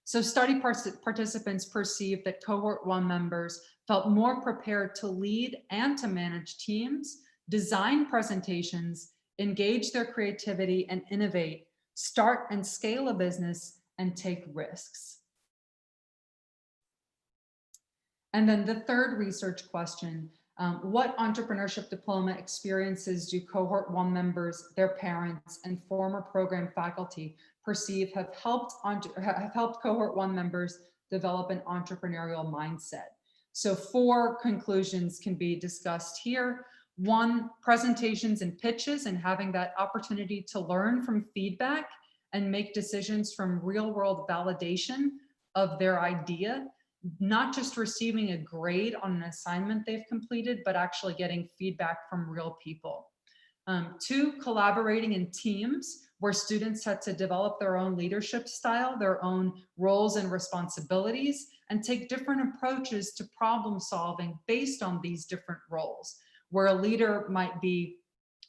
[SPEAKER 5] So study participants perceived that cohort 1 members felt more prepared to lead and to manage teams, design presentations, engage their creativity and innovate, start and scale a business, and take risks. And then the third research question, what entrepreneurship diploma experiences do cohort 1 members, their parents, and former program faculty perceive have helped cohort 1 members develop an entrepreneurial mindset? So 4 conclusions can be discussed here. 1, presentations and pitches, and having that opportunity to learn from feedback and make decisions from real-world validation of their idea, not just receiving a grade on an assignment they've completed, but actually getting feedback from real people. 2, collaborating in teams where students had to develop their own leadership style, their own roles and responsibilities, and take different approaches to problem solving based on these different roles, where a leader might be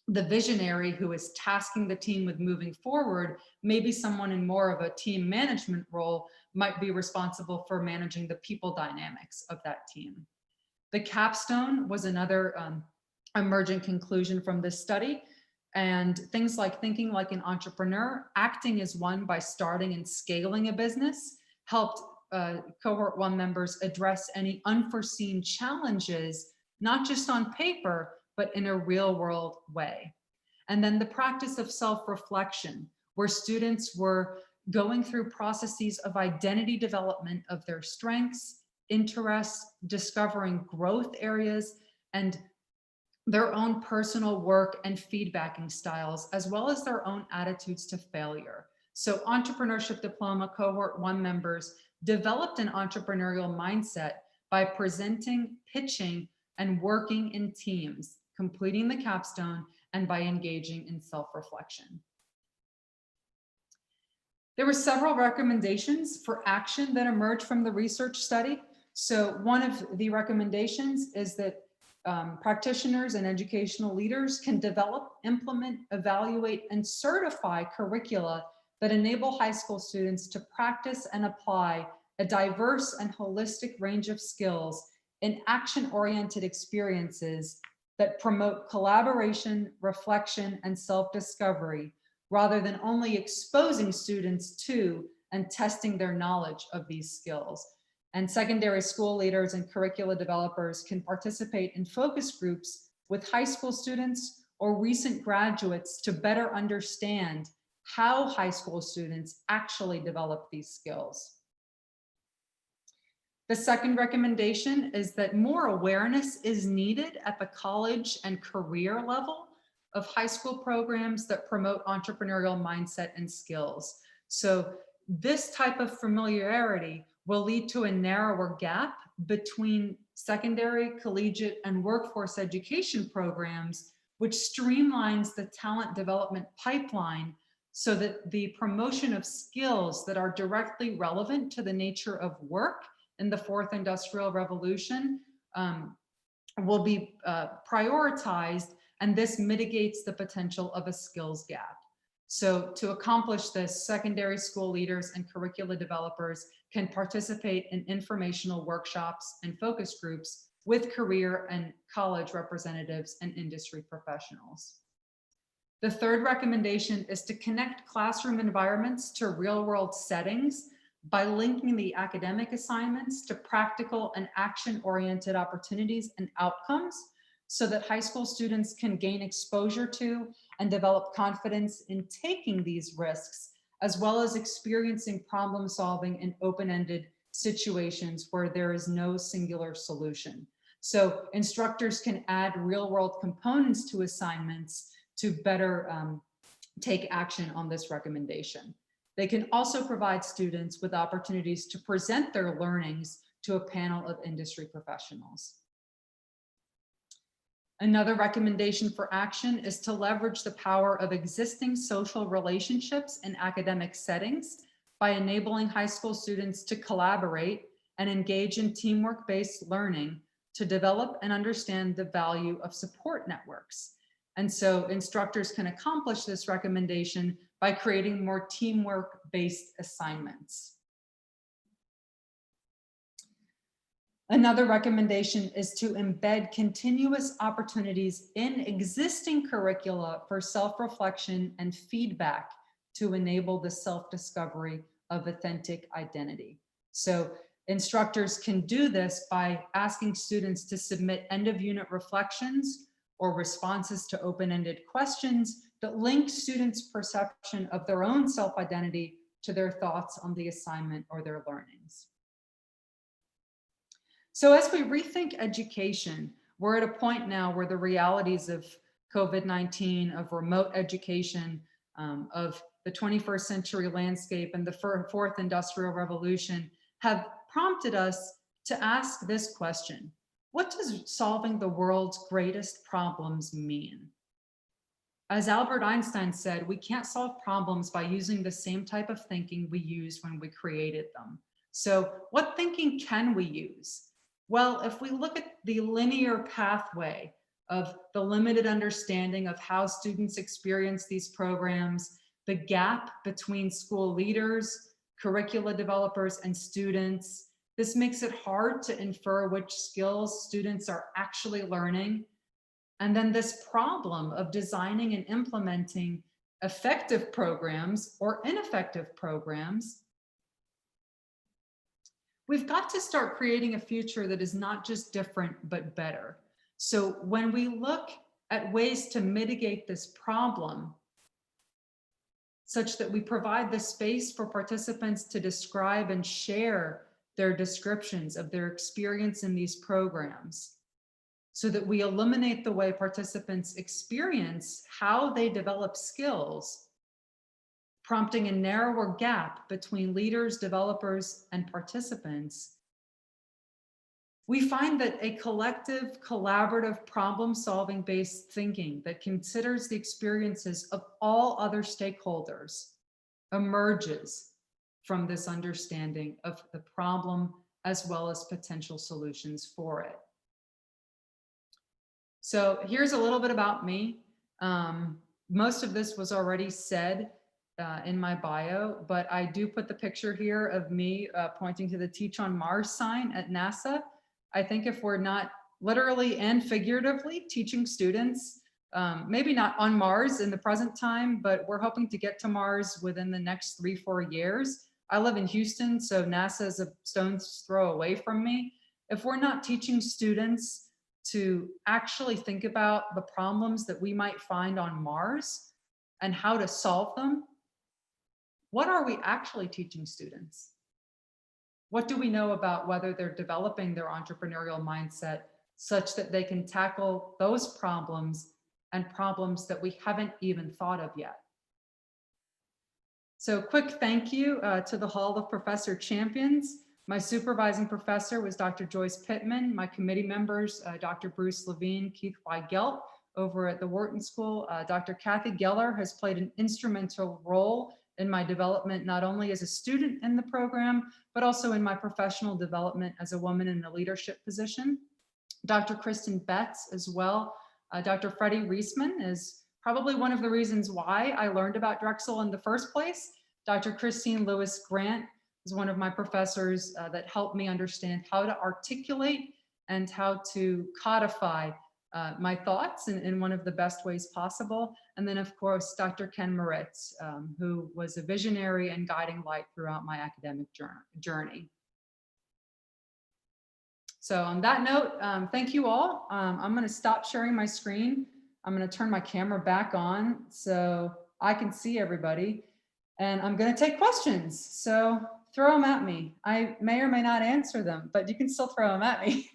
[SPEAKER 5] the visionary who is tasking the team with moving forward. Maybe someone in more of a team management role might be responsible for managing the people dynamics of that team. The capstone was another emergent conclusion from this study. And things like thinking like an entrepreneur, acting as one by starting and scaling a business, helped cohort 1 members address any unforeseen challenges, not just on paper, but in a real world way. And then the practice of self-reflection, where students were going through processes of identity development of their strengths, interests, discovering growth areas, and their own personal work and feedbacking styles, as well as their own attitudes to failure. So entrepreneurship diploma cohort 1 members developed an entrepreneurial mindset by presenting, pitching, and working in teams, completing the capstone, and by engaging in self-reflection. There were several recommendations for action that emerged from the research study. So one of the recommendations is that practitioners and educational leaders can develop, implement, evaluate, and certify curricula that enable high school students to practice and apply a diverse and holistic range of skills in action-oriented experiences that promote collaboration, reflection, and self-discovery, rather than only exposing students to and testing their knowledge of these skills. And secondary school leaders and curricula developers can participate in focus groups with high school students or recent graduates to better understand how high school students actually develop these skills. The second recommendation is that more awareness is needed at the college and career level of high school programs that promote entrepreneurial mindset and skills. So this type of familiarity will lead to a narrower gap between secondary, collegiate, and workforce education programs, which streamlines the talent development pipeline so that the promotion of skills that are directly relevant to the nature of work in the fourth industrial revolution will be prioritized, and this mitigates the potential of a skills gap. So to accomplish this, secondary school leaders and curricula developers can participate in informational workshops and focus groups with career and college representatives and industry professionals. The third recommendation is to connect classroom environments to real-world settings by linking the academic assignments to practical and action-oriented opportunities and outcomes, so that high school students can gain exposure to and develop confidence in taking these risks, as well as experiencing problem solving in open-ended situations where there is no singular solution. So instructors can add real-world components to assignments to better take action on this recommendation. They can also provide students with opportunities to present their learnings to a panel of industry professionals. Another recommendation for action is to leverage the power of existing social relationships in academic settings by enabling high school students to collaborate and engage in teamwork-based learning to develop and understand the value of support networks. And so instructors can accomplish this recommendation by creating more teamwork-based assignments. Another recommendation is to embed continuous opportunities in existing curricula for self-reflection and feedback to enable the self-discovery of authentic identity. So instructors can do this by asking students to submit end-of-unit reflections or responses to open-ended questions that link students' perception of their own self-identity to their thoughts on the assignment or their learnings. So as we rethink education, we're at a point now where the realities of COVID-19, of remote education, of the 21st century landscape and the fourth industrial revolution have prompted us to ask this question: what does solving the world's greatest problems mean? As Albert Einstein said, we can't solve problems by using the same type of thinking we used when we created them. So what thinking can we use? Well, if we look at the linear pathway of the limited understanding of how students experience these programs, the gap between school leaders, curricula developers, and students, this makes it hard to infer which skills students are actually learning. And then this problem of designing and implementing effective programs or ineffective programs, we've got to start creating a future that is not just different, but better. So when we look at ways to mitigate this problem, such that we provide the space for participants to describe and share their descriptions of their experience in these programs, so that we eliminate the way participants experience how they develop skills, prompting a narrower gap between leaders, developers, and participants, we find that a collective, collaborative, problem-solving based thinking that considers the experiences of all other stakeholders emerges from this understanding of the problem as well as potential solutions for it. So here's a little bit about me. Most of this was already said in my bio, but I do put the picture here of me pointing to the Teach on Mars sign at NASA. I think if we're not literally and figuratively teaching students, maybe not on Mars in the present time, but we're hoping to get to Mars within the next 3-4 years. I live in Houston, so NASA is a stone's throw away from me. If we're not teaching students to actually think about the problems that we might find on Mars and how to solve them, what are we actually teaching students? What do we know about whether they're developing their entrepreneurial mindset such that they can tackle those problems and problems that we haven't even thought of yet? So quick thank you to the Hall of Professor Champions. My supervising professor was Dr. Joyce Pittman. My committee members, Dr. Bruce Levine, Keith Weigelt over at the Wharton School. Dr. Kathy Geller has played an instrumental role in my development, not only as a student in the program, but also in my professional development as a woman in a leadership position. Dr. Kristen Betts as well. Dr. Freddie Reisman is probably one of the reasons why I learned about Drexel in the first place. Dr. Christine Lewis Grant is one of my professors that helped me understand how to articulate and how to codify my thoughts in one of the best ways possible. And then of course, Dr. Ken Moritz, who was a visionary and guiding light throughout my academic journey. So on that note, thank you all. I'm gonna stop sharing my screen. I'm gonna turn my camera back on so I can see everybody. And I'm gonna take questions. So throw them at me. I may or may not answer them, but you can still throw them at me.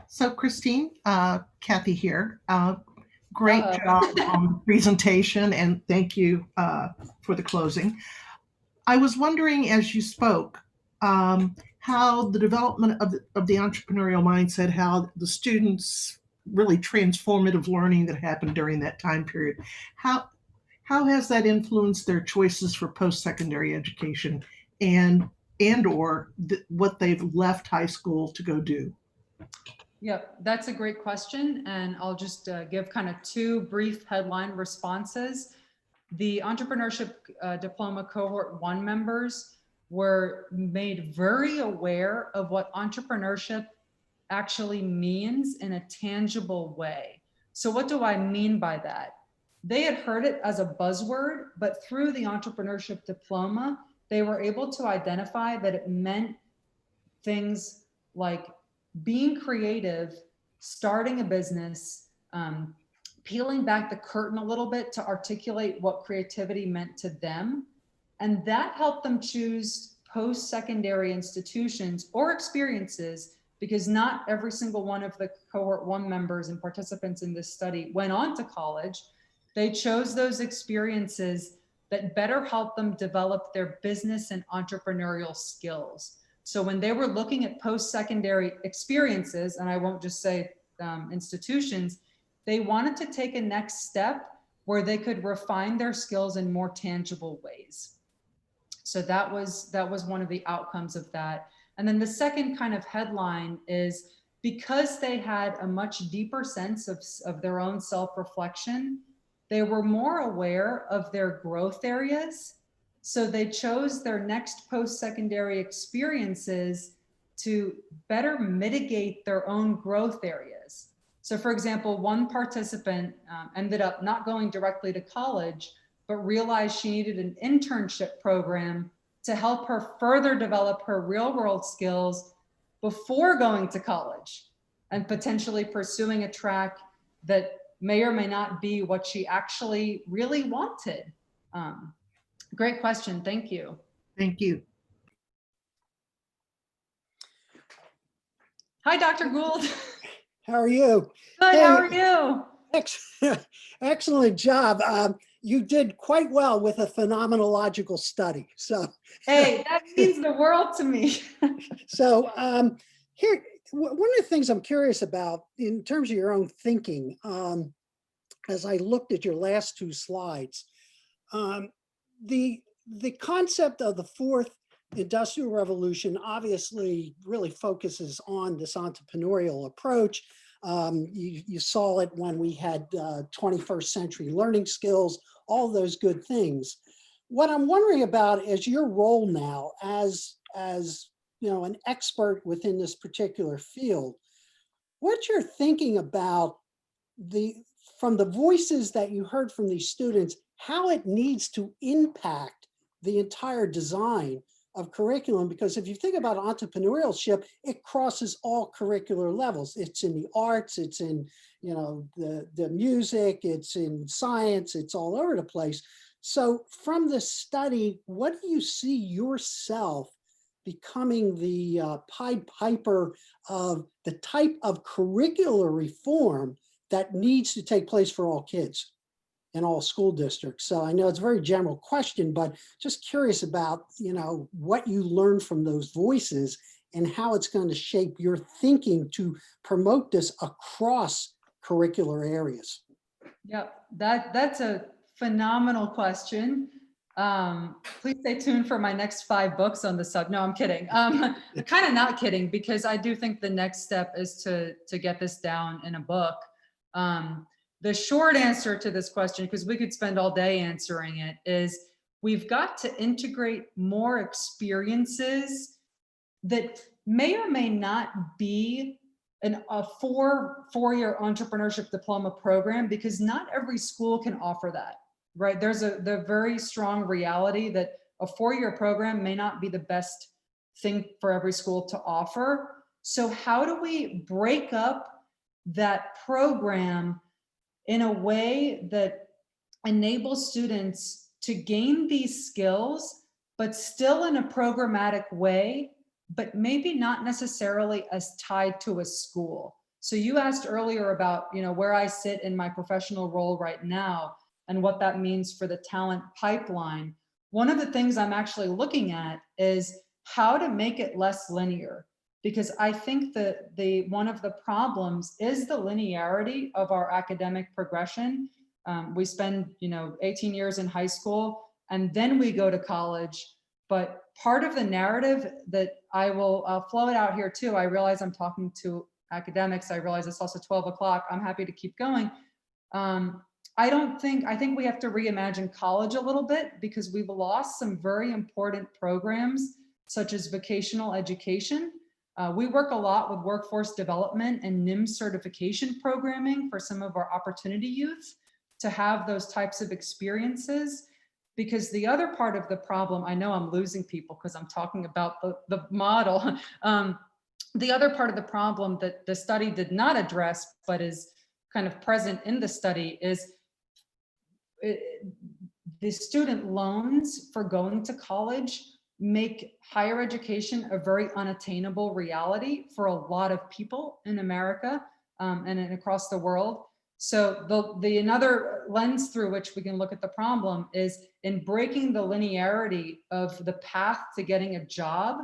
[SPEAKER 6] So Christine, Kathy here. Great job on the presentation, and thank you for the closing. I was wondering as you spoke, how the development of the entrepreneurial mindset, how the students really transformative learning that happened during that time period, how has that influenced their choices for post-secondary education and or what they've left high school to go do?
[SPEAKER 5] Yep, that's a great question. And I'll just give kind of two brief headline responses. The Entrepreneurship Diploma Cohort 1 members were made very aware of what entrepreneurship actually means in a tangible way. So what do I mean by that? They had heard it as a buzzword, but through the Entrepreneurship Diploma, they were able to identify that it meant things like being creative, starting a business, peeling back the curtain a little bit to articulate what creativity meant to them. And that helped them choose post-secondary institutions or experiences, because not every single one of the cohort 1 members and participants in this study went on to college. They chose those experiences that better help them develop their business and entrepreneurial skills. So when they were looking at post-secondary experiences, and I won't just say institutions, they wanted to take a next step where they could refine their skills in more tangible ways. So that was one of the outcomes of that. And then the second kind of headline is, because they had a much deeper sense of their own self-reflection, they were more aware of their growth areas. So they chose their next post-secondary experiences to better mitigate their own growth areas. So for example, one participant ended up not going directly to college, but realized she needed an internship program to help her further develop her real world skills before going to college and potentially pursuing a track that may or may not be what she actually really wanted. Great question, thank you.
[SPEAKER 6] Thank you.
[SPEAKER 5] Hi, Dr. Gould.
[SPEAKER 7] How are you?
[SPEAKER 5] Good,
[SPEAKER 7] Hey.
[SPEAKER 5] how are you?
[SPEAKER 7] Excellent job. You did quite well with a phenomenological study. So,
[SPEAKER 5] Hey, that means the world to me.
[SPEAKER 7] so here, one of the things I'm curious about in terms of your own thinking, as I looked at your last two slides, the concept of the fourth industrial revolution obviously really focuses on this entrepreneurial approach. You saw it when we had 21st century learning skills, all those good things. What I'm wondering about is your role now as an expert within this particular field. What you're thinking about from the voices that you heard from these students, how it needs to impact the entire design of curriculum, because if you think about entrepreneurship, it crosses all curricular levels. It's in the arts, it's in the music, it's in science, it's all over the place. So from this study, what do you see yourself becoming the Pied Piper of the type of curricular reform that needs to take place for all kids in all school districts? So I know it's a very general question, but just curious about, what you learned from those voices and how it's going to shape your thinking to promote this across curricular areas.
[SPEAKER 5] Yep, that's a phenomenal question. Please stay tuned for my next 5 books on the subject. No, I'm kidding. Kind of not kidding, because I do think the next step is to get this down in a book. The short answer to this question, because we could spend all day answering it, is we've got to integrate more experiences that may or may not be a four-year entrepreneurship diploma program, because not every school can offer that, right? There's the very strong reality that a 4-year program may not be the best thing for every school to offer. So how do we break up that program in a way that enables students to gain these skills, but still in a programmatic way, but maybe not necessarily as tied to a school? So you asked earlier about, where I sit in my professional role right now and what that means for the talent pipeline. one of the things I'm actually looking at is how to make it less linear, because I think that one of the problems is the linearity of our academic progression. We spend, 18 years in high school and then we go to college. But part of the narrative that I'll flow it out here too. I realize I'm talking to academics. I realize it's also 12 o'clock. I'm happy to keep going. I think we have to reimagine college a little bit, because we've lost some very important programs such as vocational education. We work a lot with workforce development and NIM certification programming for some of our opportunity youth to have those types of experiences. Because the other part of the problem, I know I'm losing people because I'm talking about the model. The other part of the problem that the study did not address, but is kind of present in the study, is the student loans for going to college make higher education a very unattainable reality for a lot of people in America and across the world. So another lens through which we can look at the problem is in breaking the linearity of the path to getting a job.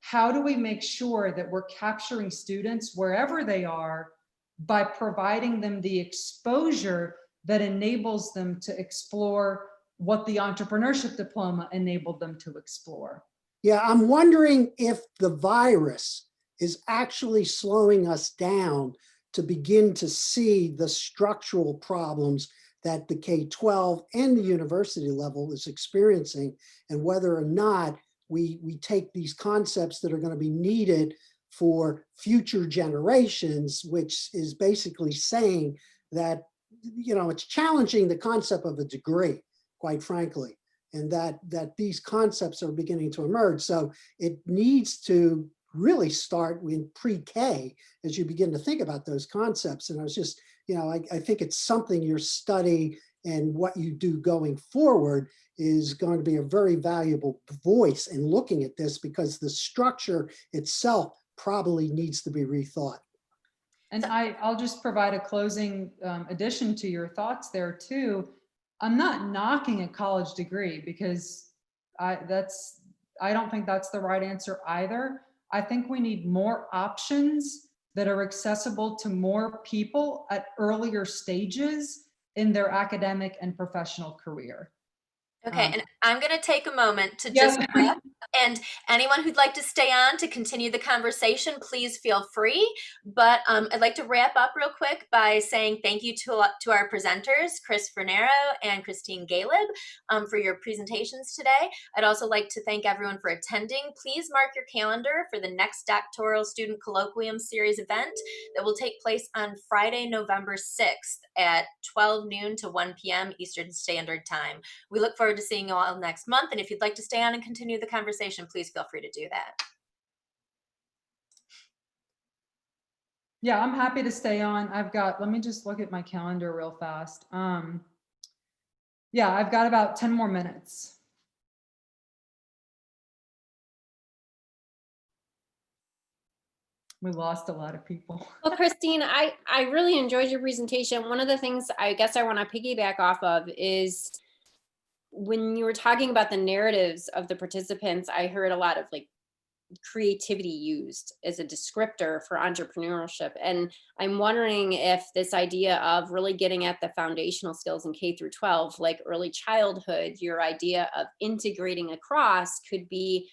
[SPEAKER 5] How do we make sure that we're capturing students wherever they are by providing them the exposure that enables them to explore what the entrepreneurship diploma enabled them to explore?
[SPEAKER 7] Yeah, I'm wondering if the virus is actually slowing us down to begin to see the structural problems that the K-12 and the university level is experiencing, and whether or not we take these concepts that are going to be needed for future generations, which is basically saying that, it's challenging the concept of a degree, quite frankly, and that these concepts are beginning to emerge. So it needs to really start in pre-K as you begin to think about those concepts. And I was just, I think it's something your study and what you do going forward is going to be a very valuable voice in looking at this, because the structure itself probably needs to be rethought.
[SPEAKER 5] And I'll just provide a closing addition to your thoughts there too. I'm not knocking a college degree, because I don't think that's the right answer either. I think we need more options that are accessible to more people at earlier stages in their academic and professional career.
[SPEAKER 1] Okay, and I'm going to take a moment to
[SPEAKER 5] Yes.
[SPEAKER 1] just wrap. And anyone who'd like to stay on to continue the conversation, please feel free. But I'd like to wrap up real quick by saying thank you to our presenters, Chris Fornaro and Christine Galeb, for your presentations today. I'd also like to thank everyone for attending. Please mark your calendar for the next Doctoral Student Colloquium series event that will take place on Friday, November 6th at 12 noon to 1 p.m. Eastern Standard Time. We look forward to seeing you all next month. And if you'd like to stay on and continue the conversation, please feel free to do that.
[SPEAKER 5] Yeah, I'm happy to stay on. Let me just look at my calendar real fast. Yeah, I've got about 10 more minutes. We lost a lot of people.
[SPEAKER 3] Well, Christine, I really enjoyed your presentation. One of the things I guess I want to piggyback off of is when you were talking about the narratives of the participants, I heard a lot of like creativity used as a descriptor for entrepreneurship. And I'm wondering if this idea of really getting at the foundational skills in K through 12, like early childhood, your idea of integrating across could be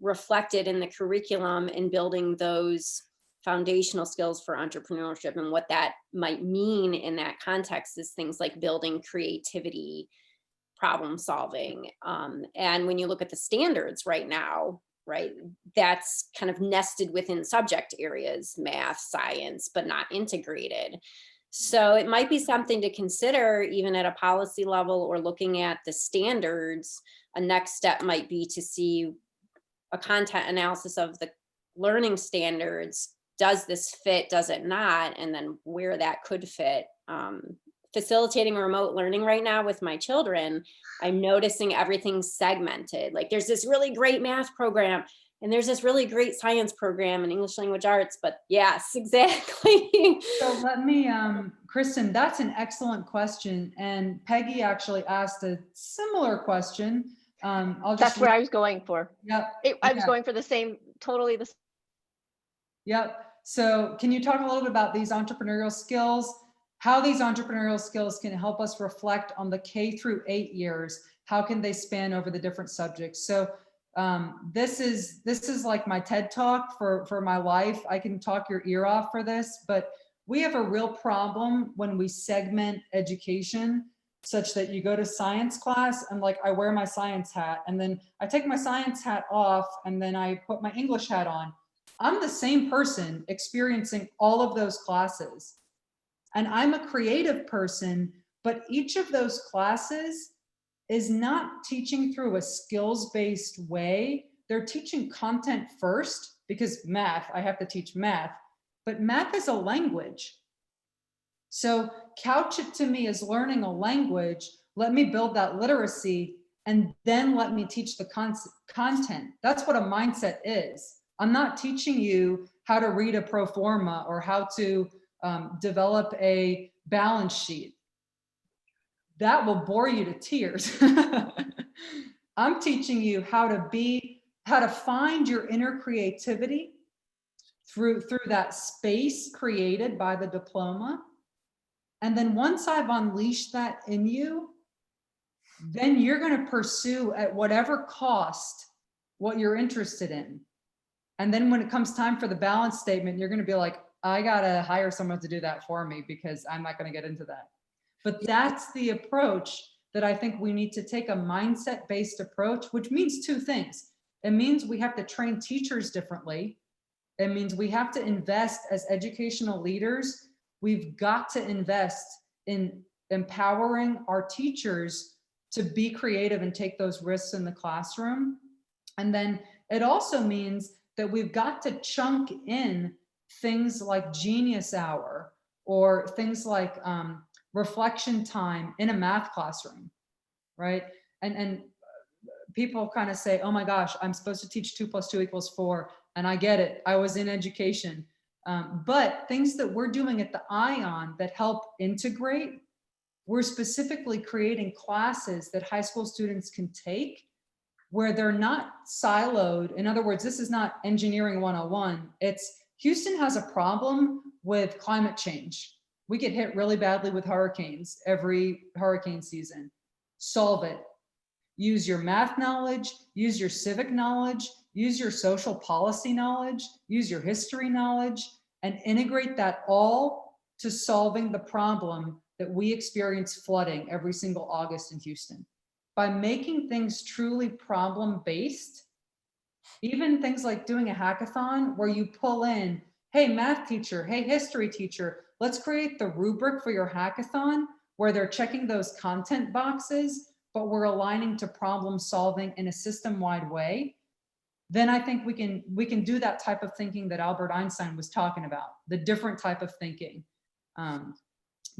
[SPEAKER 3] reflected in the curriculum and building those foundational skills for entrepreneurship. And what that might mean in that context is things like building creativity, problem solving. And when you look at the standards right now, right, that's kind of nested within subject areas, math, science, but not integrated. So it might be something to consider even at a policy level or looking at the standards. A next step might be to see a content analysis of the learning standards. Does this fit? Does it not? And then where that could fit. Facilitating remote learning right now with my children, I'm noticing everything's segmented. Like there's this really great math program and there's this really great science program in English language arts, but yes, exactly.
[SPEAKER 5] So let me, Kristen, that's an excellent question. And Peggy actually asked a similar question. I'll
[SPEAKER 8] That's
[SPEAKER 5] just,
[SPEAKER 8] where I was going for.
[SPEAKER 5] yep.
[SPEAKER 8] I was
[SPEAKER 5] yeah.
[SPEAKER 8] going for the same, totally the
[SPEAKER 5] Yep. So can you talk a little bit about these entrepreneurial skills, how these entrepreneurial skills can help us reflect on the K through 8 years? How can they span over the different subjects? So this is like my TED talk for my life. I can talk your ear off for this, but we have a real problem when we segment education such that you go to science class and like I wear my science hat and then I take my science hat off and then I put my English hat on. I'm the same person experiencing all of those classes. And I'm a creative person, but each of those classes is not teaching through a skills-based way. They're teaching content first because math, I have to teach math, but math is a language. So couch it to me as learning a language, let me build that literacy, and then let me teach the content. That's what a mindset is. I'm not teaching you how to read a pro forma or how to develop a balance sheet. That will bore you to tears. I'm teaching you how to find your inner creativity through that space created by the diploma. And then once I've unleashed that in you, then you're going to pursue at whatever cost what you're interested in. And then when it comes time for the balance statement, you're going to be like, I got to hire someone to do that for me because I'm not going to get into that. But that's the approach that I think we need to take, a mindset-based approach, which means two things. It means we have to train teachers differently. It means we have to invest as educational leaders. We've got to invest in empowering our teachers to be creative and take those risks in the classroom. And then it also means that we've got to chunk in things like Genius Hour or things like reflection time in a math classroom, right? And people kind of say, oh my gosh, I'm supposed to teach 2 + 2 = 4. And I get it, I was in education. But things that we're doing at the ION that help integrate, we're specifically creating classes that high school students can take where they're not siloed. In other words, this is not engineering 101. It's Houston has a problem with climate change. We get hit really badly with hurricanes every hurricane season. Solve it. Use your math knowledge, use your civic knowledge, use your social policy knowledge, use your history knowledge, and integrate that all to solving the problem that we experience flooding every single August in Houston. By making things truly problem-based, even things like doing a hackathon where you pull in, hey, math teacher, hey, history teacher, let's create the rubric for your hackathon where they're checking those content boxes, but we're aligning to problem solving in a system-wide way. Then I think we can do that type of thinking that Albert Einstein was talking about, the different type of thinking.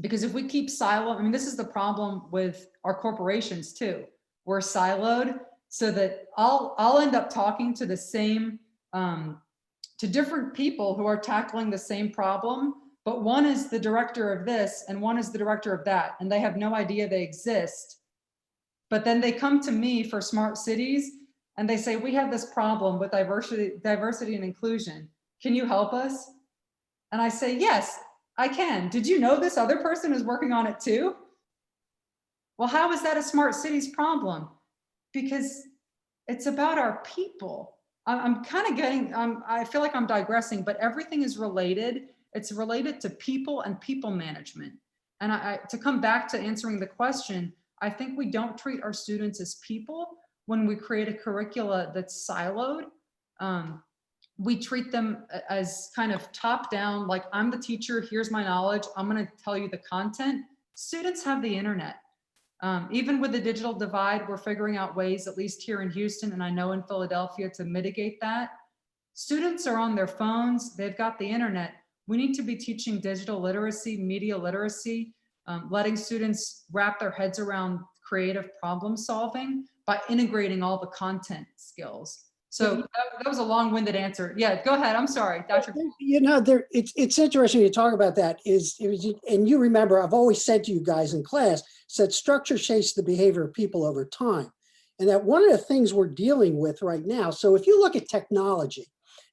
[SPEAKER 5] Because if we keep siloed, I mean, this is the problem with our corporations too. We're siloed so that I'll end up talking to the same, to different people who are tackling the same problem, but one is the director of this and one is the director of that, and they have no idea they exist. But then they come to me for smart cities and they say, we have this problem with diversity and inclusion. Can you help us? And I say, yes, I can. Did you know this other person is working on it too? Well, how is that a smart cities problem? Because it's about our people. I'm kind of getting, I feel like I'm digressing, but everything is related. It's related to people and people management. And to come back to answering the question, I think we don't treat our students as people when we create a curricula that's siloed. We treat them as kind of top down, like I'm the teacher, here's my knowledge, I'm gonna tell you the content. Students have the internet. Even with the digital divide, we're figuring out ways, at least here in Houston, and I know in Philadelphia, to mitigate that. Students are on their phones, they've got the internet. We need to be teaching digital literacy, media literacy, letting students wrap their heads around creative problem solving by integrating all the content skills. So that was a long-winded answer. Yeah, go ahead. I'm sorry, Dr.
[SPEAKER 7] You know, it's interesting to talk about that. And you remember, I've always said to you guys in class, said structure shapes the behavior of people over time. And that one of the things we're dealing with right now, so if you look at technology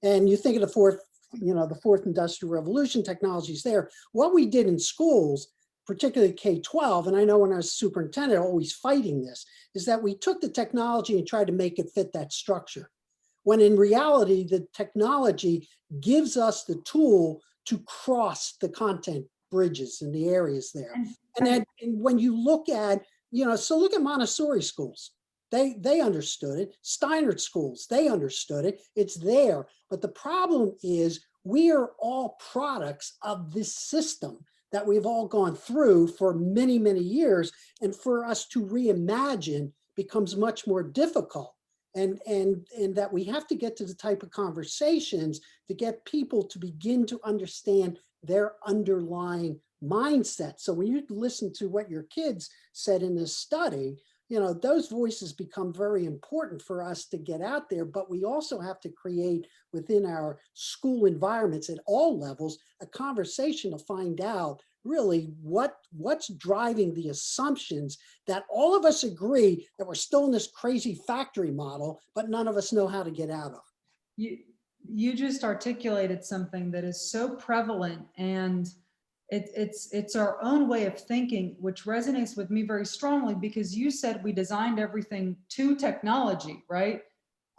[SPEAKER 7] and you think of the fourth industrial revolution, technologies there, what we did in schools, particularly K-12, and I know when I was superintendent, always fighting this, is that we took the technology and tried to make it fit that structure. When in reality, the technology gives us the tool to cross the content bridges in the areas there. And when you look at, so look at Montessori schools. They understood it. Steinert schools, they understood it. It's there. But the problem is we are all products of this system that we've all gone through for many, many years. And for us to reimagine becomes much more difficult. And that we have to get to the type of conversations to get people to begin to understand their underlying mindset. So when you listen to what your kids said in this study, those voices become very important for us to get out there, but we also have to create within our school environments at all levels, a conversation to find out really what's driving the assumptions that all of us agree that we're still in this crazy factory model, but none of us know how to get out of.
[SPEAKER 5] You just articulated something that is so prevalent, and it's our own way of thinking, which resonates with me very strongly, because you said we designed everything to technology, right?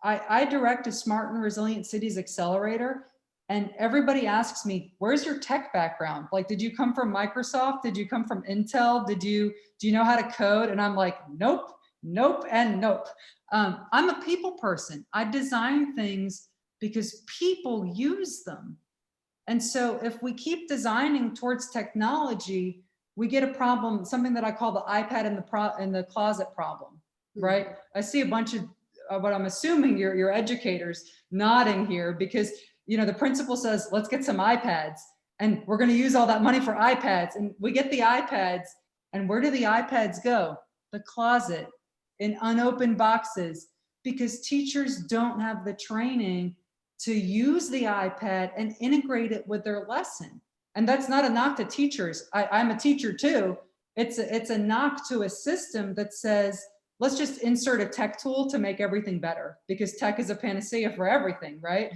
[SPEAKER 5] I direct a Smart and Resilient Cities Accelerator, and everybody asks me, where's your tech background? Like, did you come from Microsoft? Did you come from Intel? Do you know how to code? And I'm like, nope, and nope. I'm a people person. I design things because people use them. And so if we keep designing towards technology, we get a problem, something that I call the iPad in the closet problem, right? I see a bunch of what I'm assuming your educators nodding here, because the principal says, let's get some iPads, and we're going to use all that money for iPads. And we get the iPads, and where do the iPads go? The closet, in unopened boxes, because teachers don't have the training to use the iPad and integrate it with their lesson. And that's not a knock to teachers. I'm a teacher too. It's a knock to a system that says, let's just insert a tech tool to make everything better, because tech is a panacea for everything, right?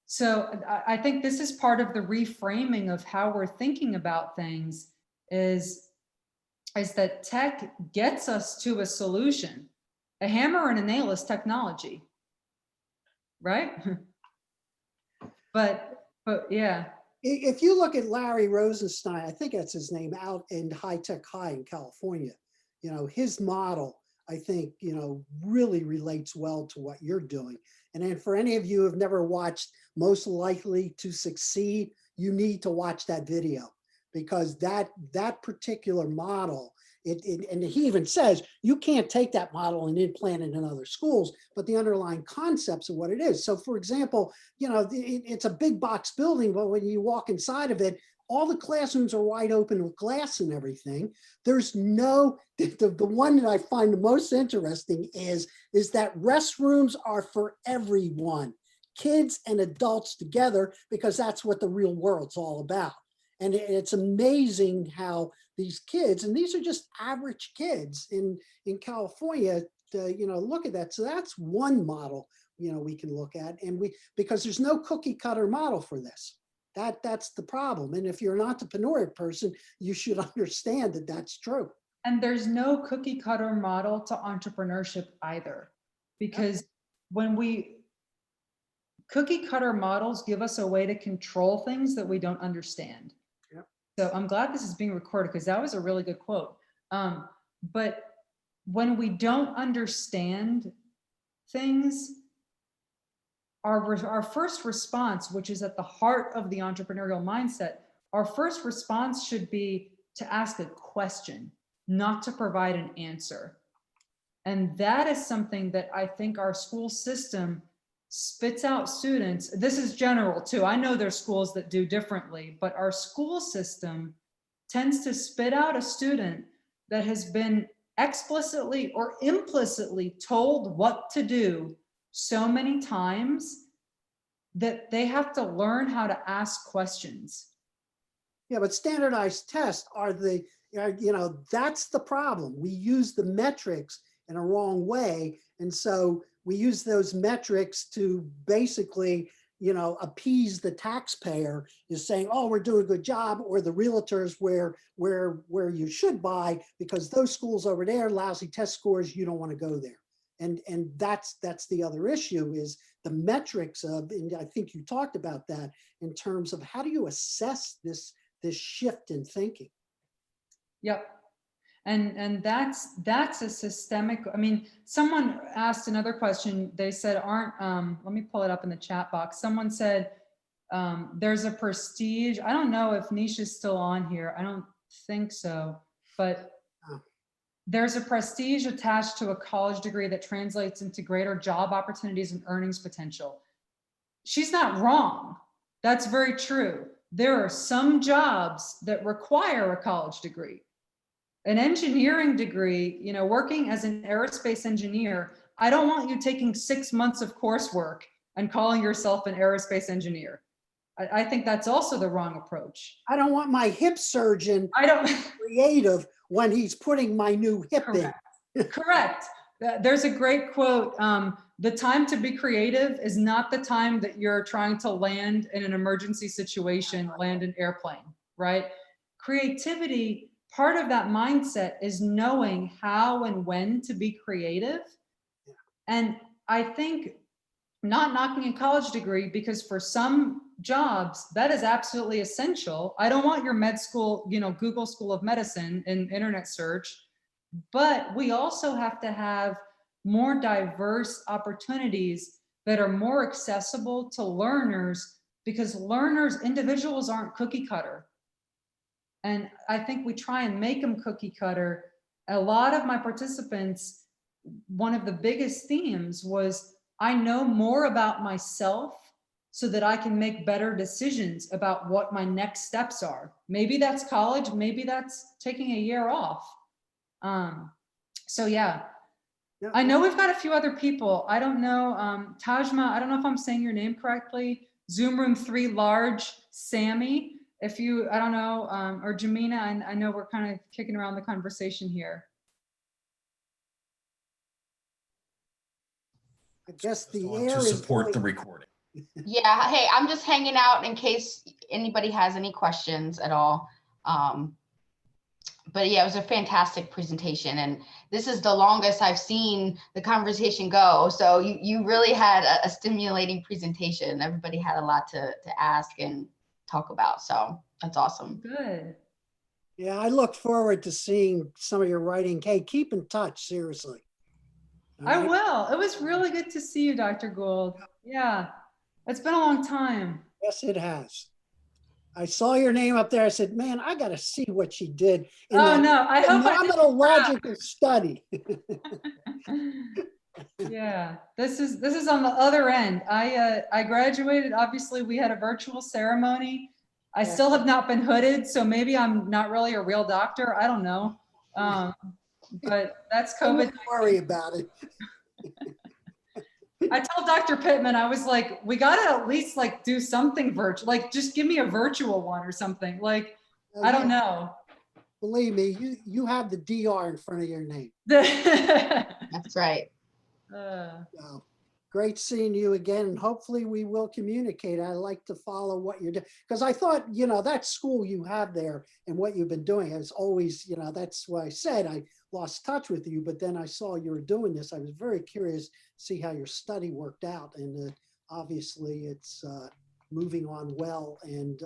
[SPEAKER 5] So I think this is part of the reframing of how we're thinking about things, is that tech gets us to a solution. A hammer and a nail is technology, right? but yeah.
[SPEAKER 7] If you look at Larry Rosenstein, I think that's his name, out in High Tech High in California, his model, I think, really relates well to what you're doing. And then for any of you who have never watched Most Likely to Succeed, you need to watch that video, because that particular model, and he even says you can't take that model and implant it in other schools, but the underlying concepts of what it is. So for example, it's a big box building, but when you walk inside of it, all the classrooms are wide open with glass and everything. There's the one that I find the most interesting is that restrooms are for everyone, kids and adults together, because that's what the real world's all about. And it's amazing how these kids, and these are just average kids in California, look at that. So that's one model, we can look at, and because there's no cookie cutter model for this. That's the problem. And if you're an entrepreneurial person, you should understand that that's true.
[SPEAKER 5] And there's no cookie cutter model to entrepreneurship either, because cookie cutter models give us a way to control things that we don't understand.
[SPEAKER 7] Yep.
[SPEAKER 5] So I'm glad this is being recorded, because that was a really good quote. But when we don't understand things, our first response, which is at the heart of the entrepreneurial mindset, our first response should be to ask a question, not to provide an answer. And that is something that I think our school system spits out students. This is general too. I know there's schools that do differently, but our school system tends to spit out a student that has been explicitly or implicitly told what to do so many times that they have to learn how to ask questions.
[SPEAKER 7] Yeah, but standardized tests are that's the problem. We use the metrics in a wrong way. And so we use those metrics to basically, appease the taxpayer, is saying, oh, we're doing a good job, or the realtors where you should buy, because those schools over there, lousy test scores, you don't want to go there. And that's the other issue, is the metrics of, and I think you talked about that, in terms of how do you assess this shift in thinking.
[SPEAKER 5] Yep. And that's a systemic, I mean, someone asked another question. They said, let me pull it up in the chat box. Someone said, there's a prestige. I don't know if Nisha's still on here. I don't think so, but there's a prestige attached to a college degree that translates into greater job opportunities and earnings potential. She's not wrong. That's very true. There are some jobs that require a college degree. An engineering degree, working as an aerospace engineer, I don't want you taking 6 months of coursework and calling yourself an aerospace engineer. I think that's also the wrong approach.
[SPEAKER 7] I don't want my hip surgeon creative when he's putting my new hip in.
[SPEAKER 5] Correct. There's a great quote. The time to be creative is not the time that you're trying to land in an emergency situation, land an airplane, right? Creativity, part of that mindset is knowing how and when to be creative. And I think not knocking a college degree, because for some jobs, that is absolutely essential. I don't want your med school, Google School of Medicine and internet search, but we also have to have more diverse opportunities that are more accessible to learners, because individuals aren't cookie cutter. And I think we try and make them cookie cutter. A lot of my participants, one of the biggest themes was, I know more about myself so that I can make better decisions about what my next steps are. Maybe that's college, maybe that's taking a year off. So yeah, I know we've got a few other people. I don't know, Tajma, I don't know if I'm saying your name correctly. Zoom room 3 large, Sammy. If you, I don't know, or Jamina, I know we're kind of kicking around the conversation here.
[SPEAKER 7] I guess the
[SPEAKER 9] On
[SPEAKER 7] air
[SPEAKER 9] to
[SPEAKER 7] is
[SPEAKER 9] support
[SPEAKER 7] going.
[SPEAKER 9] the recording.
[SPEAKER 10] Yeah, hey, I'm just hanging out in case anybody has any questions at all. But yeah, it was a fantastic presentation, and this is the longest I've seen the conversation go. So you really had a stimulating presentation. Everybody had a lot to ask and talk about. So that's awesome.
[SPEAKER 5] Good.
[SPEAKER 7] Yeah, I look forward to seeing some of your writing. Hey, keep in touch, seriously. All
[SPEAKER 5] I
[SPEAKER 7] right?
[SPEAKER 5] will. It was really good to see you, Dr. Gould. Yeah, it's been a long time.
[SPEAKER 7] Yes, it has. I saw your name up there. I said, man, I got to see what she did in
[SPEAKER 5] Oh
[SPEAKER 7] that
[SPEAKER 5] no, I hope I didn't
[SPEAKER 7] phenomenological study.
[SPEAKER 5] Yeah, this is on the other end. I graduated. Obviously, we had a virtual ceremony. I still have not been hooded, so maybe I'm not really a real doctor. I don't know. But that's COVID.
[SPEAKER 7] Don't worry about it.
[SPEAKER 5] I told Dr. Pittman, I was like, we got to at least like do something virtual, like just give me a virtual one or something. Like, I don't know.
[SPEAKER 7] Believe me, you have the DR in front of your name.
[SPEAKER 10] That's right.
[SPEAKER 7] So, great seeing you again, and hopefully we will communicate. I like to follow what you're doing, because I thought, that school you have there and what you've been doing is always, that's why I said I lost touch with you, but then I saw you were doing this. I was very curious to see how your study worked out, and obviously it's moving on well, and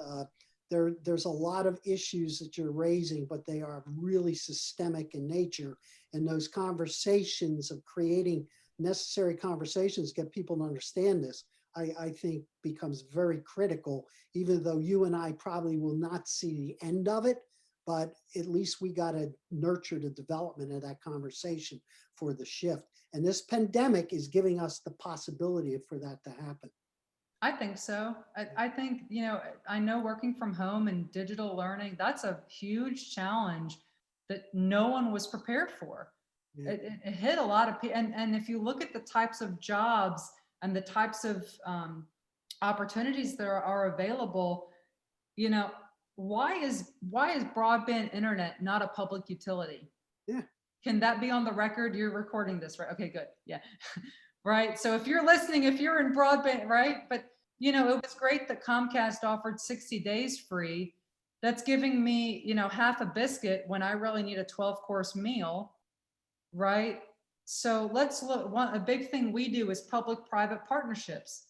[SPEAKER 7] there's a lot of issues that you're raising, but they are really systemic in nature, and those conversations of creating necessary conversations get people to understand this, I think becomes very critical, even though you and I probably will not see the end of it, but at least we got to nurture the development of that conversation for the shift. And this pandemic is giving us the possibility for that to happen.
[SPEAKER 5] I think so. I think, I know working from home and digital learning, that's a huge challenge that no one was prepared for. Yeah. It hit a lot of people. And if you look at the types of jobs and the types of opportunities that are available, why is broadband internet not a public utility?
[SPEAKER 7] Yeah.
[SPEAKER 5] Can that be on the record? You're recording this, right? Okay, good. Yeah. Right. So if you're listening, if you're in broadband, right? But you know, it was great that Comcast offered 60 days free. That's giving me, you know, half a biscuit when I really need a 12-course meal, right? So let's look, a big thing we do is public-private partnerships.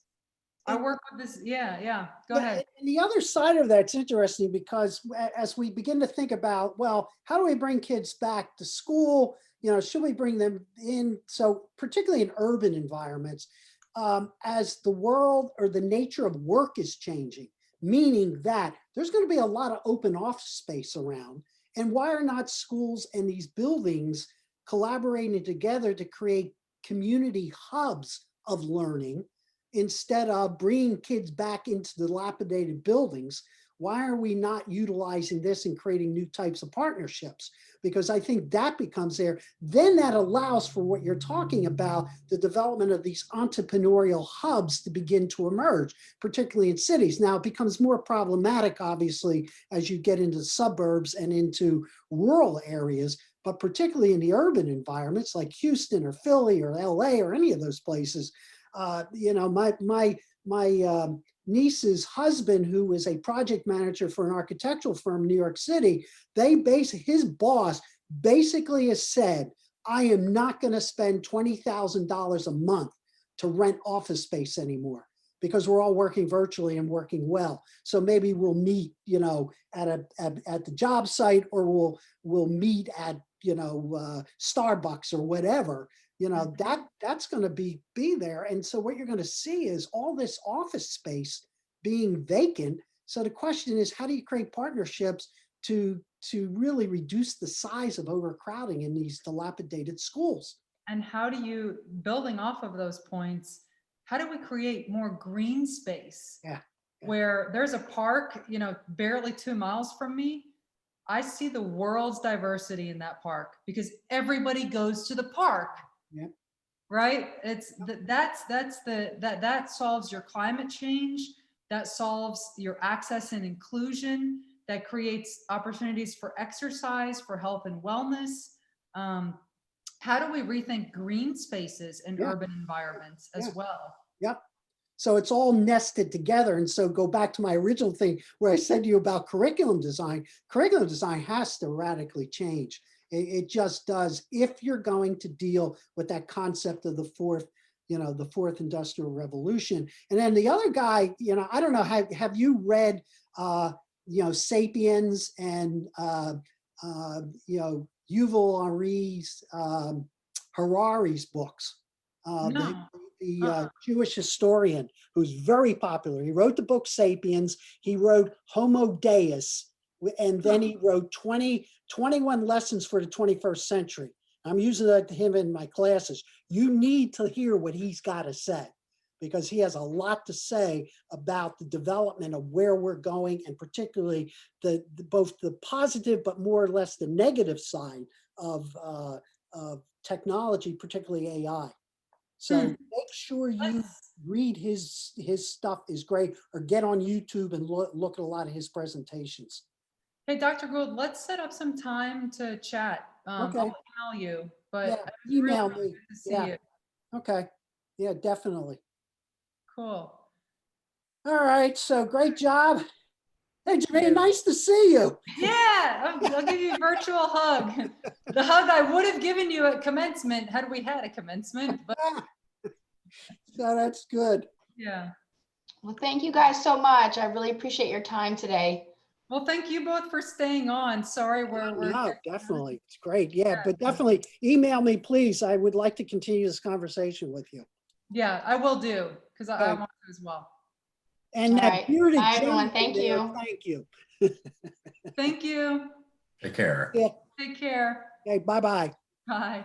[SPEAKER 5] I work with this, yeah, go ahead.
[SPEAKER 7] And the other side of that's interesting because as we begin to think about, well, how do we bring kids back to school? You know, should we bring them in? So particularly in urban environments, as the world or the nature of work is changing, meaning that there's going to be a lot of open office space around. And why are not schools and these buildings collaborating together to create community hubs of learning instead of bringing kids back into the dilapidated buildings? Why are we not utilizing this and creating new types of partnerships? Because I think that becomes there. Then that allows for what you're talking about, the development of these entrepreneurial hubs to begin to emerge, particularly in cities. Now it becomes more problematic, obviously, as you get into suburbs and into rural areas, but particularly in the urban environments like Houston or Philly or LA or any of those places. You know, my niece's husband, who is a project manager for an architectural firm in New York City, his boss basically has said, I am not going to spend $20,000 a month to rent office space anymore because we're all working virtually and working well. So maybe we'll meet, you know, at the job site, or we'll meet at, you know, Starbucks or whatever. You know, that's going to be there. And so what you're going to see is all this office space being vacant. So the question is, how do you create partnerships to really reduce the size of overcrowding in these dilapidated schools?
[SPEAKER 5] And how do you, building off of those points, how do we create more green space?
[SPEAKER 7] Yeah.
[SPEAKER 5] Where there's a park, you know, barely 2 miles from me. I see the world's diversity in that park because everybody goes to the park.
[SPEAKER 7] Yeah.
[SPEAKER 5] Right? It's that solves your climate change, that solves your access and inclusion, that creates opportunities for exercise, for health and wellness. How do we rethink green spaces in urban environments as well?
[SPEAKER 7] Yep. So it's all nested together. And so go back to my original thing where I said to you about curriculum design. Curriculum design has to radically change. It just does if you're going to deal with that concept of the fourth industrial revolution. And then the other guy, you know, I don't know, have you read, you know, Sapiens and, you know, Yuval Harari's books?
[SPEAKER 5] No.
[SPEAKER 7] The Jewish historian who's very popular. He wrote the book Sapiens. He wrote Homo Deus, and then he wrote 21 lessons for the 21st century. I'm using that to him in my classes. You need to hear what he's got to say because he has a lot to say about the development of where we're going, and particularly both the positive but more or less the negative side of technology, particularly AI. So make sure you read his stuff is great, or get on YouTube and look at a lot of his presentations.
[SPEAKER 5] Hey, Dr. Gould, let's set up some time to chat.
[SPEAKER 7] Okay.
[SPEAKER 5] I'll email you, but
[SPEAKER 7] yeah, email
[SPEAKER 5] really
[SPEAKER 7] me.
[SPEAKER 5] good to see you.
[SPEAKER 7] Okay. Yeah, definitely.
[SPEAKER 5] Cool.
[SPEAKER 7] All right. So great job. Hey, Jermaine, nice to see you.
[SPEAKER 5] Yeah, I'll give you a virtual hug. The hug I would have given you at commencement had we had a commencement. But
[SPEAKER 7] so that's good.
[SPEAKER 5] Yeah.
[SPEAKER 10] Well, thank you guys so much. I really appreciate your time today.
[SPEAKER 5] Well, thank you both for staying on. Sorry, we're
[SPEAKER 7] no, definitely. It's great. Yeah, but definitely email me, please. I would like to continue this conversation with you.
[SPEAKER 5] Yeah, I will do, because I want to as well.
[SPEAKER 7] And that bearded
[SPEAKER 10] bye, everyone.
[SPEAKER 7] Thank you.
[SPEAKER 5] Thank you.
[SPEAKER 9] Take care.
[SPEAKER 7] Yeah.
[SPEAKER 5] Take care.
[SPEAKER 7] Okay, bye-bye.
[SPEAKER 5] Bye.